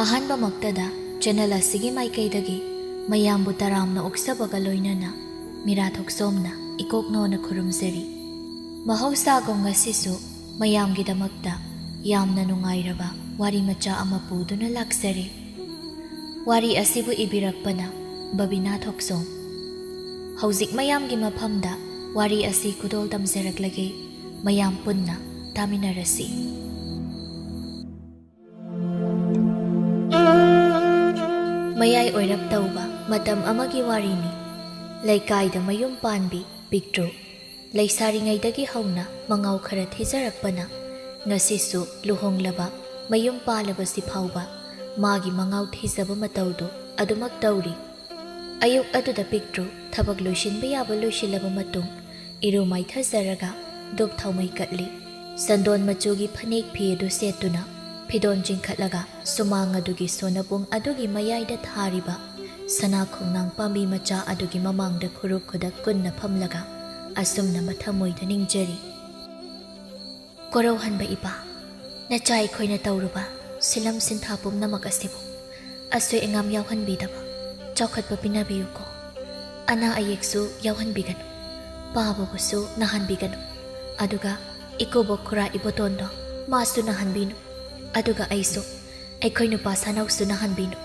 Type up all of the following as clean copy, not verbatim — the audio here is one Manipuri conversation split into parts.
ꯑꯍꯥꯟꯕ ꯃꯛꯇꯗ ꯆꯦꯅꯦꯜ ꯑꯁꯤꯒꯤ ꯃꯥꯏꯀꯩꯗꯒꯤ ꯃꯌꯥꯝꯕꯨ ꯇꯔꯥꯝꯅ ꯑꯣꯛꯆꯕꯒ ꯂꯣꯏꯅꯅ ꯃꯤꯔꯥ ꯊꯣꯛꯆꯣꯝꯅ ꯏꯀꯣꯛꯅꯣꯅ ꯈꯨꯔꯨꯝꯖꯔꯤ꯫ ꯃꯍꯧꯁꯥꯒꯨꯝ ꯉꯁꯤꯁꯨ ꯃꯌꯥꯝꯒꯤꯗꯃꯛꯇ ꯌꯥꯝꯅ ꯅꯨꯡꯉꯥꯏꯔꯕ ꯋꯥꯔꯤ ꯃꯆꯥ ꯑꯃ ꯄꯨꯗꯨꯅ ꯂꯥꯛꯆꯔꯤ꯫ ꯋꯥꯔꯤ ꯑꯁꯤꯕꯨ ꯏꯕꯤꯔꯛꯄꯅ ꯕꯕꯤꯅꯥ ꯊꯣꯛꯆꯣꯝ꯫ ꯍꯧꯖꯤꯛ ꯃꯌꯥꯝꯒꯤ ꯃꯐꯝꯗ ꯋꯥꯔꯤ ꯑꯁꯤ ꯈꯨꯗꯣꯜ ꯇꯝꯖꯔꯛꯂꯒꯦ, ꯃꯌꯥꯝ ꯄꯨꯟꯅ ꯇꯥꯃꯤꯟꯅꯔꯁꯤ꯫ ꯃꯌꯥꯏ ꯑꯣꯏꯔꯞ ꯇꯧꯕ ꯃꯇꯝ ꯑꯃꯒꯤ ꯋꯥꯔꯤꯅꯤ꯫ ꯂꯩꯀꯥꯏꯗ ꯃꯌꯨꯝ ꯄꯥꯟꯕꯤ ꯄꯤꯛꯇ꯭ꯔꯨ ꯂꯩꯁꯥꯔꯤꯉꯩꯗꯒꯤ ꯍꯧꯅ ꯃꯉꯥꯎ ꯈꯔ ꯊꯤꯖꯔꯛꯄꯅ ꯉꯁꯤꯁꯨ ꯂꯨꯍꯣꯡꯂꯕ ꯃꯌꯨꯝ ꯄꯥꯜꯂꯕꯁꯤ ꯐꯥꯎꯕ ꯃꯥꯒꯤ ꯃꯉꯥꯎ ꯊꯤꯖꯕ ꯃꯇꯧꯗꯨ ꯑꯗꯨꯃꯛ ꯇꯧꯔꯤ꯫ ꯑꯌꯨꯛ ꯑꯗꯨꯗ ꯄꯤꯛꯇ꯭ꯔꯨ ꯊꯕꯛ ꯂꯣꯏꯁꯤꯟꯕ ꯌꯥꯕ ꯂꯣꯏꯁꯤꯜꯂꯕ ꯃꯇꯨꯡ ꯏꯔꯨ ꯃꯥꯏꯊꯖꯔꯒ ꯙꯨꯞ ꯊꯥꯎꯃꯩ ꯀꯠꯂꯤ꯫ ꯁꯟꯗꯣꯟ ꯃꯆꯨꯒꯤ ꯐꯅꯦꯛ ꯐꯤ ꯑꯗꯨ ꯁꯦꯠꯇꯨꯅ ꯐꯤꯗꯣꯟ ꯆꯤꯡꯈꯠꯂꯒ ꯁꯨꯃꯥꯡ ꯑꯗꯨꯒꯤ ꯁꯣꯅꯄꯨꯡ ꯑꯗꯨꯒꯤ ꯃꯌꯥꯏꯗ ꯊꯥꯔꯤꯕ ꯁꯅꯥ ꯈꯣꯡꯅꯥꯡ ꯄꯥꯝꯕꯤ ꯃꯆꯥ ꯑꯗꯨꯒꯤ ꯃꯃꯥꯡꯗ ꯈꯨꯔꯨꯞ ꯈꯨꯗꯛ ꯀꯨꯟꯅ ꯐꯝꯂꯒ ꯑꯁꯨꯝꯅ ꯃꯊꯃꯣꯏꯗ ꯅꯤꯡꯖꯔꯤ꯫ ꯀꯣꯔꯧꯍꯟꯕ ꯏꯄꯥ, ꯅꯆꯥ ꯑꯩꯈꯣꯏꯅ ꯇꯧꯔꯨꯕ ꯁꯤꯂꯝ ꯁꯤꯟꯊꯥ ꯄꯨꯝꯅꯃꯛ ꯑꯁꯤꯕꯨ ꯑꯁꯣꯏ ꯑꯉꯥꯝ ꯌꯥꯎꯍꯟꯕꯤꯗꯕ ꯆꯥꯎꯈꯠꯄ ꯄꯤꯅꯕꯤꯌꯨꯀꯣ꯫ ꯑꯅꯥ ꯑꯌꯦꯛꯁꯨ ꯌꯥꯎꯍꯟꯕꯤꯒꯅꯨ, ꯄꯥꯕꯕꯨꯁꯨ ꯅꯥꯍꯟꯕꯤꯒꯅꯨ, ꯑꯗꯨꯒ ꯏꯀꯨꯕꯣꯛ ꯈꯨꯔꯥ ꯏꯕꯣꯇꯣꯟꯗꯣ ꯃꯥꯁꯨ ꯅꯥꯍꯟꯕꯤꯅꯨ, ꯑꯗꯨꯒ ꯑꯩꯁꯨ ꯑꯩꯈꯣꯏ ꯅꯨꯄꯥ ꯁꯥꯅꯧꯁꯨ ꯅꯥꯍꯟꯕꯤꯅꯨ,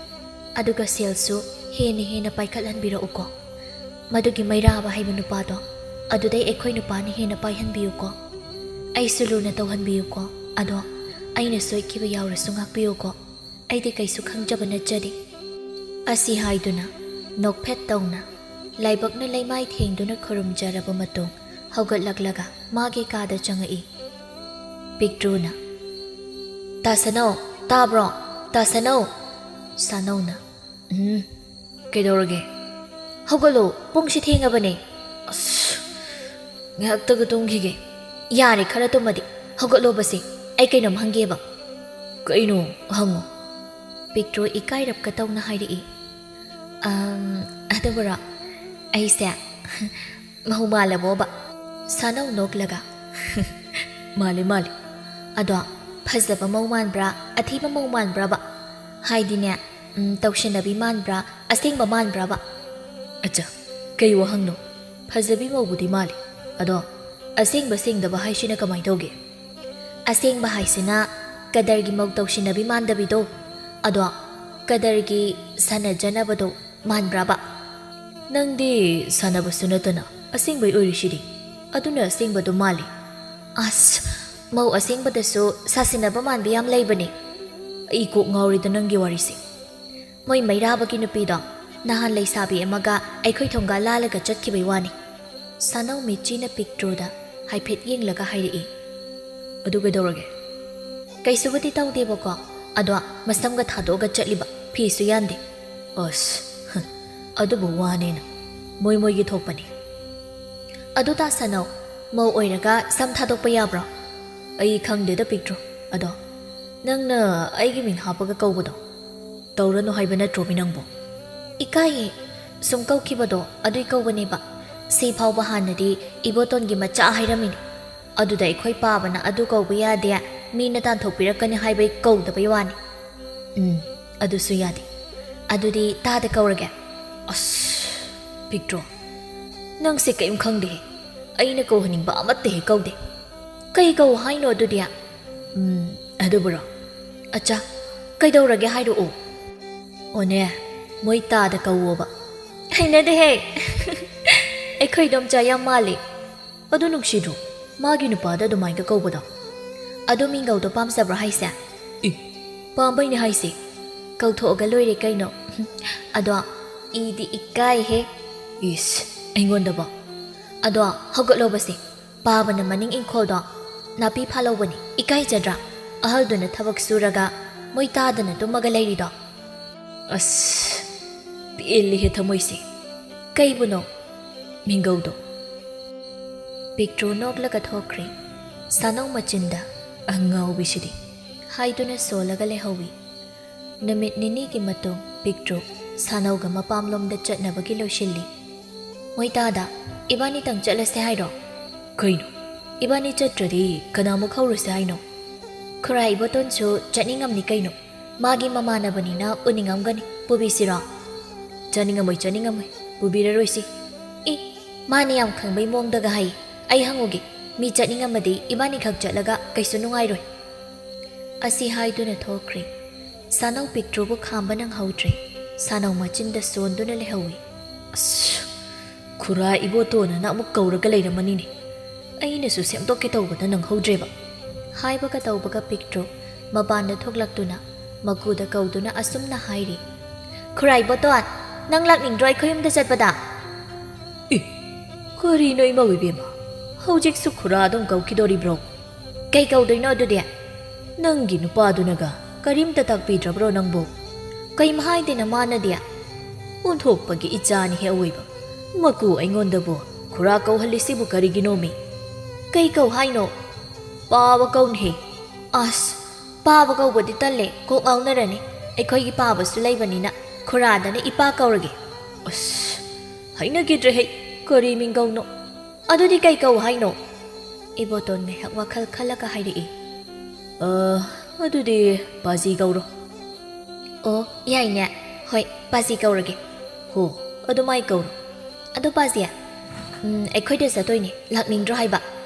ꯑꯗꯨꯒ ꯁꯦꯜꯁꯨ ꯍꯦꯟꯅ ꯄꯥꯏꯈꯠꯍꯟꯕꯤꯔꯛꯎꯀꯣ꯫ ꯃꯗꯨꯒꯤ ꯃꯩꯔꯥꯕ ꯍꯩꯕ ꯅꯨꯄꯥꯗꯣ ꯑꯗꯨꯗꯩ ꯑꯩꯈꯣꯏ ꯅꯨꯄꯥꯅ ꯍꯦꯟꯅ ꯄꯥꯏꯍꯟꯕꯤꯌꯨꯀꯣ꯫ ꯑꯩꯁꯨ ꯂꯨꯅ ꯇꯧꯍꯟꯕꯤꯌꯨꯀꯣ, ꯑꯗꯣ ꯑꯩꯅ ꯁꯣꯏꯈꯤꯕ ꯌꯥꯎꯔꯁꯨ ꯉꯥꯛꯄꯤꯌꯨꯀꯣ, ꯑꯩꯗꯤ ꯀꯩꯁꯨ ꯈꯪꯖꯕ ꯅꯠꯆꯗꯦ꯫ ꯑꯁꯤ ꯍꯥꯏꯗꯨꯅ ꯅꯣꯛꯐꯦꯠ ꯇꯧꯅ ꯂꯥꯏꯕꯛꯅ ꯂꯩꯃꯥꯏ ꯊꯦꯡꯗꯨꯅ ꯈꯨꯔꯨꯝꯖꯔꯕ ꯃꯇꯨꯡ ꯍꯧꯒꯠꯂꯛꯂꯒ ꯃꯥꯒꯤ ꯀꯥꯗ ꯆꯪꯉꯛꯏ꯫ ꯄꯤꯛꯇ꯭ꯔꯨꯅ "ꯇꯥꯁꯅꯧ, ꯇꯥꯕ꯭ꯔꯣ? ꯇꯥꯁꯅꯧ!" ꯁꯥꯅꯧꯅ "ꯀꯩꯗꯧꯔꯒꯦ? ꯍꯧꯒꯠꯂꯣ, ꯄꯨꯡꯁꯤ ꯊꯦꯡꯉꯕꯅꯦ." "ꯑꯁ, ꯉꯥꯏꯍꯥꯛꯇꯒ ꯇꯨꯝꯈꯤꯒꯦ." "ꯌꯥꯔꯦ, ꯈꯔ ꯇꯨꯝꯃꯗꯤ ꯍꯧꯒꯠꯂꯣꯕꯁꯦ, ꯑꯩ ꯀꯩꯅꯣꯝ ꯍꯪꯒꯦꯕ." "ꯀꯩꯅꯣ? ꯍꯪꯉꯣ." ꯄꯤꯛꯇ꯭ꯔꯨ ꯏꯀꯥꯏꯔꯞꯀ ꯇꯧꯅ ꯍꯥꯏꯔꯛꯏ꯫ "ꯑꯗꯨꯕꯨꯔꯣ, ꯑꯩꯁꯦ ꯃꯧ ꯃꯥꯜꯂꯕꯣꯕ?" ꯁꯥꯅꯧ ꯅꯣꯛꯂꯒ "ꯃꯥꯜꯂꯦ ꯃꯥꯜꯂꯦ." "ꯑꯗꯣ ꯐꯖꯕ ꯃꯧ ꯃꯥꯟꯕ꯭ꯔꯥ, ꯑꯊꯤꯕ ꯃꯧ ꯃꯥꯟꯕ꯭ꯔꯥꯕ? ꯍꯥꯏꯗꯤꯅꯦ, ꯇꯧꯁꯤꯟꯅꯕꯤ ꯃꯥꯟꯕ꯭ꯔꯥ, ꯑꯁꯦꯡꯕ ꯃꯥꯟꯕ꯭ꯔꯥꯕ?" "ꯑꯆꯥ, ꯀꯩ ꯋꯥꯍꯪꯅꯣ? ꯐꯖꯕꯤ ꯃꯧꯕꯨꯗꯤ ꯃꯥꯜꯂꯤ, ꯑꯗꯣ ꯑꯁꯦꯡꯕ ꯁꯦꯡꯗꯕ ꯍꯥꯏꯁꯤꯅ ꯀꯃꯥꯏ ꯇꯧꯒꯦ?" "ꯑꯁꯦꯡꯕ ꯍꯥꯏꯁꯤꯅ ꯀꯗꯔꯒꯤ ꯃꯧ ꯇꯧꯁꯤꯟꯅꯕꯤ ꯃꯥꯟꯗꯕꯤꯗꯣ, ꯑꯗꯣ ꯀꯗꯔꯒꯤ ꯁꯥꯟꯅꯖꯅꯕꯗꯣ ꯃꯥꯟꯕ꯭ꯔꯥꯕ?" "ꯅꯪꯗꯤ ꯁꯥꯟꯅꯕꯁꯨ ꯅꯠꯇꯅ ꯑꯁꯦꯡꯕꯩ ꯑꯣꯏꯔꯤꯁꯤꯗꯤ, ꯑꯗꯨꯅ ꯑꯁꯦꯡꯕꯗꯣ ꯃꯥꯜꯂꯤ." "ꯑꯁ, ꯃꯧ ꯑꯁꯦꯡꯕꯗꯁꯨ ꯁꯥꯁꯤꯟꯅꯕ ꯃꯥꯟꯕ ꯌꯥꯝ ꯂꯩꯕꯅꯦ." "ꯑꯩ ꯀꯣꯛ ꯉꯥꯎꯔꯤꯗ ꯅꯪꯒꯤ ꯋꯥꯔꯤꯁꯦ." "ꯃꯣꯏ ꯃꯩꯔꯥꯕꯒꯤ ꯅꯨꯄꯤꯗꯣ ꯅꯍꯥꯟ ꯂꯩꯁꯥꯕꯤ ꯑꯃꯒ ꯑꯩꯈꯣꯏ ꯊꯣꯡꯒꯥ ꯂꯥꯜꯂꯒ ꯆꯠꯈꯤꯕꯩ ꯋꯥꯅꯤ." ꯁꯥꯅꯧ ꯃꯤꯠꯆꯤꯅ ꯄꯤꯛꯇ꯭ꯔꯨꯗ ꯍꯥꯏꯐꯦꯠ ꯌꯦꯡꯂꯒ ꯍꯥꯏꯔꯛꯏ꯫ "ꯑꯗꯨ ꯀꯩꯗꯧꯔꯒꯦ?" "ꯀꯩꯁꯨꯕꯨꯗꯤ ꯇꯧꯗꯦꯕꯀꯣ, ꯑꯗꯣ ꯃꯁꯝꯒ ꯊꯥꯗꯣꯛꯑꯒ ꯆꯠꯂꯤꯕ, ꯐꯤꯁꯨ ꯌꯥꯟꯗꯦ." "ꯑꯁ, ꯑꯗꯨꯕꯨ ꯋꯥꯅꯦꯅ, ꯃꯣꯏꯒꯤ ꯊꯣꯛꯄꯅꯤ." "ꯑꯗꯨ ꯇꯥꯁꯅꯧ, ꯃꯧ ꯑꯣꯏꯔꯒ ꯁꯝ ꯊꯥꯗꯣꯛꯄ ꯌꯥꯕ꯭ꯔꯣ?" "ꯑꯩ ꯈꯪꯗꯦꯗ ꯄꯤꯛꯇ꯭ꯔꯨ, ꯑꯗꯣ ꯅꯪꯅ ꯑꯩꯒꯤ ꯃꯤꯡ ꯍꯥꯞꯄꯒ ꯀꯧꯕꯗꯣ ꯇꯧꯔꯅꯨ ꯍꯥꯏꯕ ꯅꯠꯇ꯭ꯔꯣ ꯃꯤ ꯅꯪꯕꯨ?" "ꯏꯀꯥꯏꯌꯦ, ꯁꯨꯝ ꯀꯧꯈꯤꯕꯗꯣ ꯑꯗꯨꯏ ꯀꯧꯕꯅꯦꯕ. ꯁꯤ ꯐꯥꯎꯕ ꯍꯥꯟꯅꯗꯤ ꯏꯕꯣꯇꯣꯟꯒꯤ ꯃꯆꯥ ꯍꯥꯏꯔꯝꯃꯤꯅꯤ. ꯑꯗꯨꯗ ꯑꯩꯈꯣꯏ ꯄꯥꯕꯅ ꯑꯗꯨ ꯀꯧꯕ ꯌꯥꯗꯦ, ꯃꯤꯅ ꯇꯥꯟꯊꯣꯛꯄꯤꯔꯛꯀꯅꯤ ꯍꯥꯏꯕꯩ ꯀꯧꯗꯕꯩ ꯋꯥꯅꯤ." "ꯑꯗꯨꯁꯨ ꯌꯥꯗꯦ. ꯑꯗꯨꯗꯤ ꯇꯥꯗ ꯀꯧꯔꯒꯦ." "ꯑꯁ ꯄꯤꯛꯇ꯭ꯔꯨ, ꯅꯪꯁꯦ ꯀꯩꯝ ꯈꯪꯗꯦꯍꯦ. ꯑꯩꯅ ꯀꯧꯍꯟꯅꯤꯡꯕ ꯑꯃꯠꯇ ꯍꯦꯛ ꯀꯧꯗꯦ." "ꯀꯩ ꯀꯧ ꯍꯥꯏꯅꯣ ꯑꯗꯨꯗꯤ?" "ꯑꯗꯨꯕꯨꯔꯣ." "ꯑꯆꯥ, ꯀꯩꯗꯧꯔꯒꯦ ꯍꯥꯏꯔꯛꯑꯣ." "ꯑꯣꯅꯦ, ꯃꯣꯏ ꯇꯥꯗ ꯀꯧꯋꯣꯕ." "ꯍꯩꯅꯗꯦꯍꯦ, ꯑꯩꯈꯣꯏ ꯏꯗꯣꯝꯆꯥ ꯌꯥꯝ ꯃꯥꯜꯂꯤ." "ꯑꯗꯨ ꯅꯨꯡꯁꯤꯗ꯭ꯔꯣ, ꯃꯥꯒꯤ ꯅꯨꯄꯥꯗ ꯑꯗꯨꯃꯥꯏꯅ ꯀꯧꯕꯗꯣ?" "ꯑꯗꯨ ꯃꯤꯡꯒꯧꯗꯣ ꯄꯥꯝꯖꯕ꯭ꯔꯥ ꯍꯥꯏꯁꯦ?" "ꯄꯥꯝꯕꯩꯅꯦ ꯍꯥꯏꯁꯦ." "ꯀꯧꯊꯣꯛꯑꯒ ꯂꯣꯏꯔꯦ ꯀꯩꯅꯣ." "ꯑꯗꯣ ꯏꯗꯤ ꯏꯀꯥꯏꯍꯦ." "ꯏꯁ, ꯑꯩꯉꯣꯟꯗꯕꯣ?" "ꯑꯗꯣ ꯍꯧꯒꯠꯂꯣꯕꯁꯦ, ꯄꯥꯕꯅ ꯃꯅꯤꯡ ꯏꯪꯈꯣꯜꯗꯣ ꯅꯥꯄꯤ ꯐꯥꯜꯍꯧꯕꯅꯤ, ꯏꯀꯥꯏꯖꯗ꯭ꯔꯥ? ꯑꯍꯜꯗꯨꯅ ꯊꯕꯛ ꯁꯨꯔꯒ ꯃꯣꯏ ꯇꯥꯗꯅ ꯇꯨꯝꯃꯒ ꯂꯩꯔꯤꯗꯣ." "ꯑꯁ, ꯄꯦꯜꯂꯤꯍꯦ ꯊꯃꯣꯏꯁꯦ." "ꯀꯩꯕꯨꯅꯣ?" "ꯃꯤꯡꯒꯧꯗꯣ." ꯄꯤꯛꯇ꯭ꯔꯨ ꯅꯣꯛꯂꯒ ꯊꯣꯛꯈ꯭ꯔꯦ꯫ ꯁꯥꯅꯧ ꯃꯆꯤꯟꯗ "ꯑꯉꯥꯎꯕꯤꯁꯤꯗꯤ" ꯍꯥꯏꯗꯨꯅ ꯁꯣꯜꯂꯒ ꯂꯩꯍꯧꯏ꯫ ꯅꯨꯃꯤꯠ ꯅꯤꯅꯤꯒꯤ ꯃꯇꯨꯡ ꯄꯤꯛꯇ꯭ꯔꯨ ꯁꯥꯅꯧꯒ ꯃꯄꯥꯝꯂꯣꯝꯗ ꯆꯠꯅꯕꯒꯤ ꯂꯣꯏꯁꯤꯜꯂꯤ꯫ Moi tada, ibani tang chalaste hairo. Kaino, Ibani chatradi kanamu khawruse haino. Khura iboton chu chaningam ni kaino. Magi mamana banina uningam gani pubisira. chaningamoi, pubiraroisi. Mani yam khangbai mongdaga hai. Ai hangugi, mi chaningamadi ibani khak chalaga kaisu nungairoi. Asi haiduna thokre. Sanau Piktrubu khamba nang haudre. Sanau machinda sonduna lehawi. Khura ibotona na amuk kauraga leiramani ni. Aina su semtokke tawbada nang haudreba. Haibaga tawbaga Piktru mabanda thoklaktuna makuda kauduna asumna hairi. Khura iboton nang lakningdroi khoyumda chatpada. Karino imawi bema. Haujik su khura adom kaukidori bro. Kai kaudoino adudi. Nangi nupadunaga karimta takpidrabro nangbo. Kai mahaidina manadiya. Unthokpagi ichani he oiba. Maku aingondabo khura kauhalisibu kariginomi. Kai kau haino. Paba kaunhe. Paba kaubadi talle kok ngaunarani. Aikhoigi pabasu leibanina khuradana ipa kaurage. Hainagidre hei kari mingauno. Adudi kai kau haino. Iboton ngehak wakhal khalaka hairi. Adudi bazi gauro. Yaine. Hoi, bazi kaurage. Ho, adumai gauro. Ado bazia. Aikhoida satoini lakningdro haiba.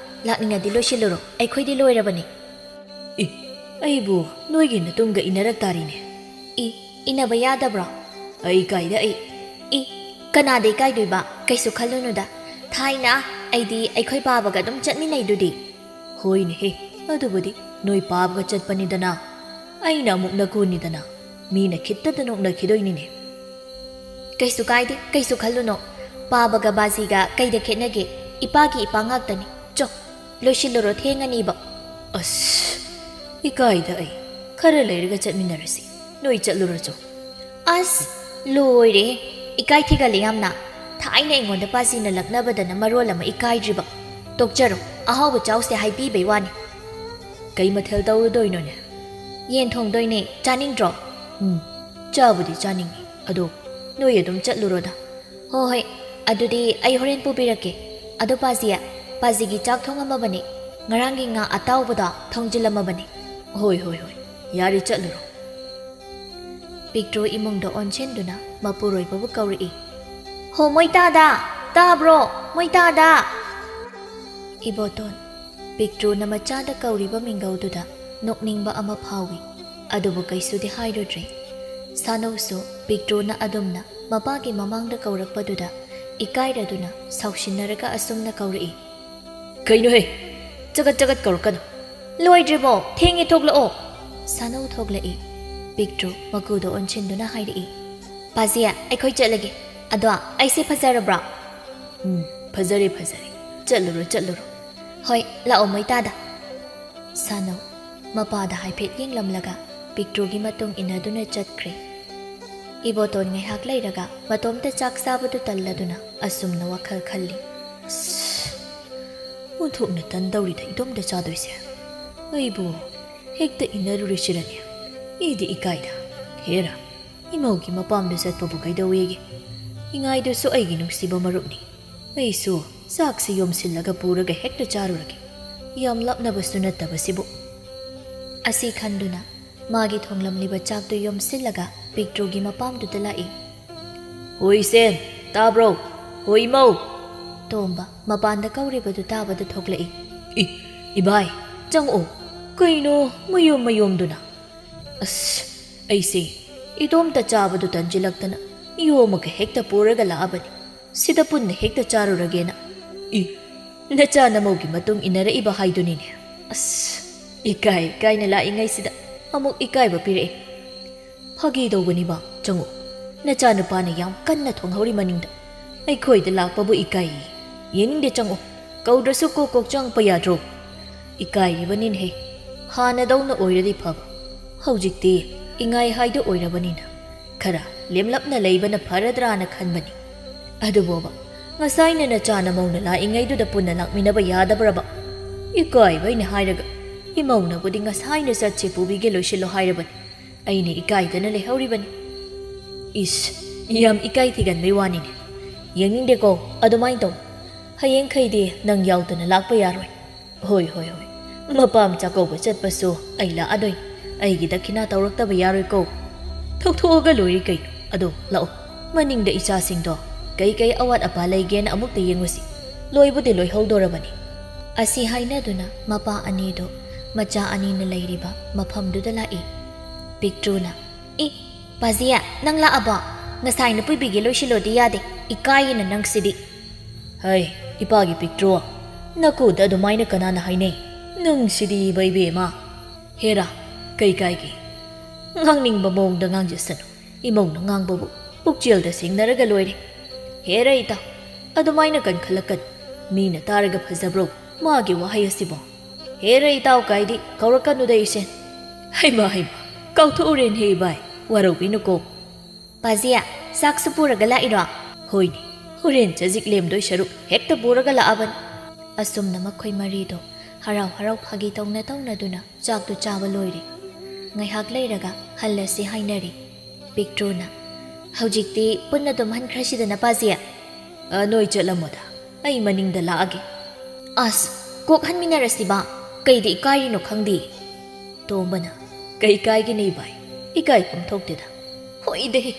Lakningadi loshiluro. Aikhoidi loirabani. Aibu noigi natunga inarak tarine. Inaba yadabra. Ai kaida ai. Kanadai kaidoiba kaisu khalunuda. Thaina aidi aikhoi babaga dum chatminaidudi. Hoine he. Adubudi noi pabaga chatpanidana. Aina amuk nakunidana. Mina khittata nokna khidoinine. Kaisu kaide kaisu khaluno. Pabaga baziga kaida khetnage ipagi ipangaktani. Cho loshiluro thengani ba. Ikaida ai. Khara leiraga chatminarasi. Noi chatluro cho. Loire. Ikai thigali yamna. Thaina ingonda pasina laknabadana marol ama ikaidriba. Tokcharo ahawba chause haibi beiwani. Kai mathel tawdoinone. Yen thongdoine chaningdro. Chabudi chaningi. Ado noi adum chatluroda. Hoi, adudi ai horen pubirake. Ado pazigi chak thongamabani. Ngarangi nga atawbada thongjilamabani. Hoi. Yari chatluro. Piktru imungdo onchenduna mapuroi babu kauri. Ho moitada, tabro, moitada. Iboton, Piktru na machada kauriba mingaududa nokningba ama phawi. Adubu kaisudi haidodre. Sanauso Piktru na adumna mapagi mamangda kaurakpaduda ikairaduna saushinaraga asumna kauri. Kaino he, jagat kaurakano. Loidribo, thengi thoglao. Sanau thoglai. Piktru makudo onchenduna hairi. Pazia, aikhoi chatlage. Adwa, aise phazarabra. Phazare. Chatluro. Hoi, lao moitada. Sanau mapada haiphet yenglamlaga Piktrugi matung inaduna chatkre. Iboton ngaihak leiraga matomta chak sabadu talladuna asumna wakhal khalli. Unthokna tandawrida idomda chadoise. Aibu hekta inarurishirani. Idi ikaida. Hera. Imaugi mapamda satpabu kaidawege. Ingaidusu aigi nungsiba marupni. Aisu saksi yomsillaga puraga hekta charurage. Yam lapnabasu nattabasibu. Asi khanduna magi thonglamliba chakdo yomsillaga Piktrugi mapamduda lai. Hoi sen, tabro. Hoi mau. Tomba mapanda kauribadu tabada thoklai. Ibai, chango. Kaino mayom duna. Aise, idomta chabadu tanjilaktana. Iyomaga hekta puraga laabani. Sida punna hekta charuragena. Nacha namogi matung inara iba haidunine. Ikai na laingai sida. Amuk ikai ba pire. Phagi dawani ba chango. Nacha nupana yam kanna thonghori maningda. Aikhoi da lakpabu ikai. Yeningde chango. Kaudrasu kok chang payadro. Ikai ribanin he. Hana dawna oiradi phaba. Haujikti ingai haidu oirabanina. Khara lemlapna leibana pharadrana khanbani. Aduboba ngasaina na chana mauna la ingaiduda punna lakminaba yadabraba. Ikai baina hairaga. Imauna budi ngasaina satche pubige loshilo hairabani. Aine ikai dana lehauribani. Yam ikai thigan meiwanine. ꯌꯦꯡꯅꯤꯡꯗꯦꯀꯣ ꯑꯗꯨꯃꯥꯏꯅ ꯇꯧ ꯍꯌꯦꯡꯈꯩꯗꯤ ꯅꯪ ꯌꯥꯎꯗꯅ ꯂꯥꯛꯄ ꯌꯥꯔꯣꯏ ꯍꯣꯏ ꯃꯄꯥꯝ ꯆꯥꯛꯀꯧꯕ ꯆꯠꯄꯁꯨ ꯑꯩ ꯂꯥꯛꯑꯗꯣꯏ ꯑꯩꯒꯤ ꯗꯈꯤꯅꯥ ꯇꯧꯔꯛꯇꯕ ꯌꯥꯔꯣꯏꯀꯣ ꯊꯣꯛꯊꯣꯛꯑꯒ ꯂꯣꯏꯔꯤ ꯀꯩꯅꯣ ꯑꯗꯣ ꯂꯥꯛꯑꯣ ꯃꯅꯤꯡꯗ ꯏꯆꯥꯁꯤꯡꯗꯣ ꯀꯩ ꯑꯋꯥꯠ ꯑꯄꯥ ꯂꯩꯒꯦꯅ ꯑꯃꯨꯛꯇ ꯌꯦꯡꯉꯨꯁꯤ ꯂꯣꯏꯕꯨꯗꯤ ꯂꯣꯏꯍꯧꯗꯣꯔꯕꯅꯤ ꯑꯁꯤ ꯍꯥꯏꯅꯗꯨꯅ ꯃꯄꯥ ꯑꯅꯤꯗꯣ ꯃꯆꯥ ꯑꯅꯤꯅ ꯂꯩꯔꯤꯕ ꯃꯐꯝꯗꯨꯗ ꯂꯥꯛꯏ ꯄꯤꯛꯇ꯭ꯔꯨꯅ ꯄꯥꯖꯤꯌꯥ ꯅꯪ ꯂꯥꯛꯑꯕꯣ ꯉꯁꯥꯏꯅ ꯄꯨꯏꯕꯤꯒꯦ ꯂꯣꯏꯁꯤꯜꯂꯣꯗꯤ ꯌꯥꯗꯦ ꯏꯀꯥꯏꯌꯦꯅ ꯅꯪꯁꯤꯗꯤ ꯍꯩ ꯏꯄꯥꯒꯤ ꯄꯤꯛꯇ꯭ꯔꯨ ꯅꯀꯨꯗ ꯑꯗꯨꯃꯥꯏꯅ ꯀꯅꯥꯅ ꯍꯥꯏꯅꯩ ꯅꯪꯁꯤꯗꯤ ꯏꯕꯦꯝꯃ ꯍꯦꯔꯥ ꯀꯩ ꯀꯥꯏꯒꯦ ꯉꯥꯡꯅꯤꯡꯕ ꯃꯑꯣꯡꯗ ꯉꯥꯡꯖꯁꯅꯨ ꯏꯃꯧꯅ ꯉꯥꯡꯕꯕꯨ ꯄꯨꯛꯆꯦꯜꯗ ꯁꯤꯡꯅꯔꯒ ꯂꯣꯏꯔꯦ ꯍꯦꯔꯥ ꯏꯇꯥꯎ ꯑꯗꯨꯃꯥꯏꯅ ꯀꯟꯈꯠꯂꯛꯀꯅꯨ ꯃꯤꯅ ꯇꯥꯔꯒ ꯐꯖꯕ꯭ꯔꯣ ꯃꯥꯒꯤ ꯋꯥꯍꯩ ꯑꯁꯤꯕꯣ ꯍꯦꯔꯥ ꯏꯇꯥꯎ ꯀꯥꯏꯗꯤ ꯀꯧꯔꯛꯀꯅꯨꯗ ꯏꯁꯦꯟ ꯍꯩꯃ ꯀꯥꯎꯊꯣꯛꯎꯔꯦꯅꯦ ꯏꯕꯥꯏ ꯋꯥꯔꯧꯕꯤꯅꯨꯀꯣ ꯄꯥꯖꯤꯌꯥ ꯆꯥꯛꯁꯨ ꯄꯨꯔꯒ ꯂꯥꯛꯏꯔꯣ ꯍꯣꯏꯅꯦ ꯍꯣꯔꯦꯟ ꯆꯖꯤꯛ ꯂꯦꯝꯗꯣꯏ ꯁꯔꯨꯛ ꯍꯦꯛꯇ ꯄꯨꯔꯒ ꯂꯥꯛꯑꯕꯅꯤ ꯑꯁꯨꯝꯅ ꯃꯈꯣꯏ ꯃꯔꯤꯗꯣ ꯍꯔꯥꯎ ꯐꯥꯒꯤ ꯇꯧꯅꯗꯨꯅ ꯆꯥꯛꯇꯨ ꯆꯥꯕ ꯂꯣꯏꯔꯦ ꯉꯥꯏꯍꯥꯛ ꯂꯩꯔꯒ ꯍꯜꯂꯁꯤ ꯍꯥꯏꯅꯔꯤ ꯄꯤꯛꯇ꯭ꯔꯨꯅ ꯍꯧꯖꯤꯛꯇꯤ ꯄꯨꯟꯅ ꯇꯨꯝꯍꯟꯈ꯭ꯔꯁꯤꯗꯅ ꯄꯥꯖꯤꯌꯥ ꯅꯣꯏ ꯆꯠꯂꯝꯃꯣꯗ ꯑꯩ ꯃꯅꯤꯡꯗ ꯂꯥꯛꯑꯒꯦ ꯑꯁ ꯀꯣꯛꯍꯟꯃꯤꯟꯅꯔꯁꯤꯕ ꯀꯩꯗ ꯏꯀꯥꯏꯔꯤꯅꯣ ꯈꯪꯗꯦ ꯇꯣꯝꯕꯅ ꯀꯩ ꯀꯥꯏꯒꯦꯅꯦ ꯏꯕꯥꯏ ꯏꯀꯥꯏꯐꯝ ꯊꯣꯛꯇꯦꯗ ꯍꯣꯏꯗꯦꯍꯦ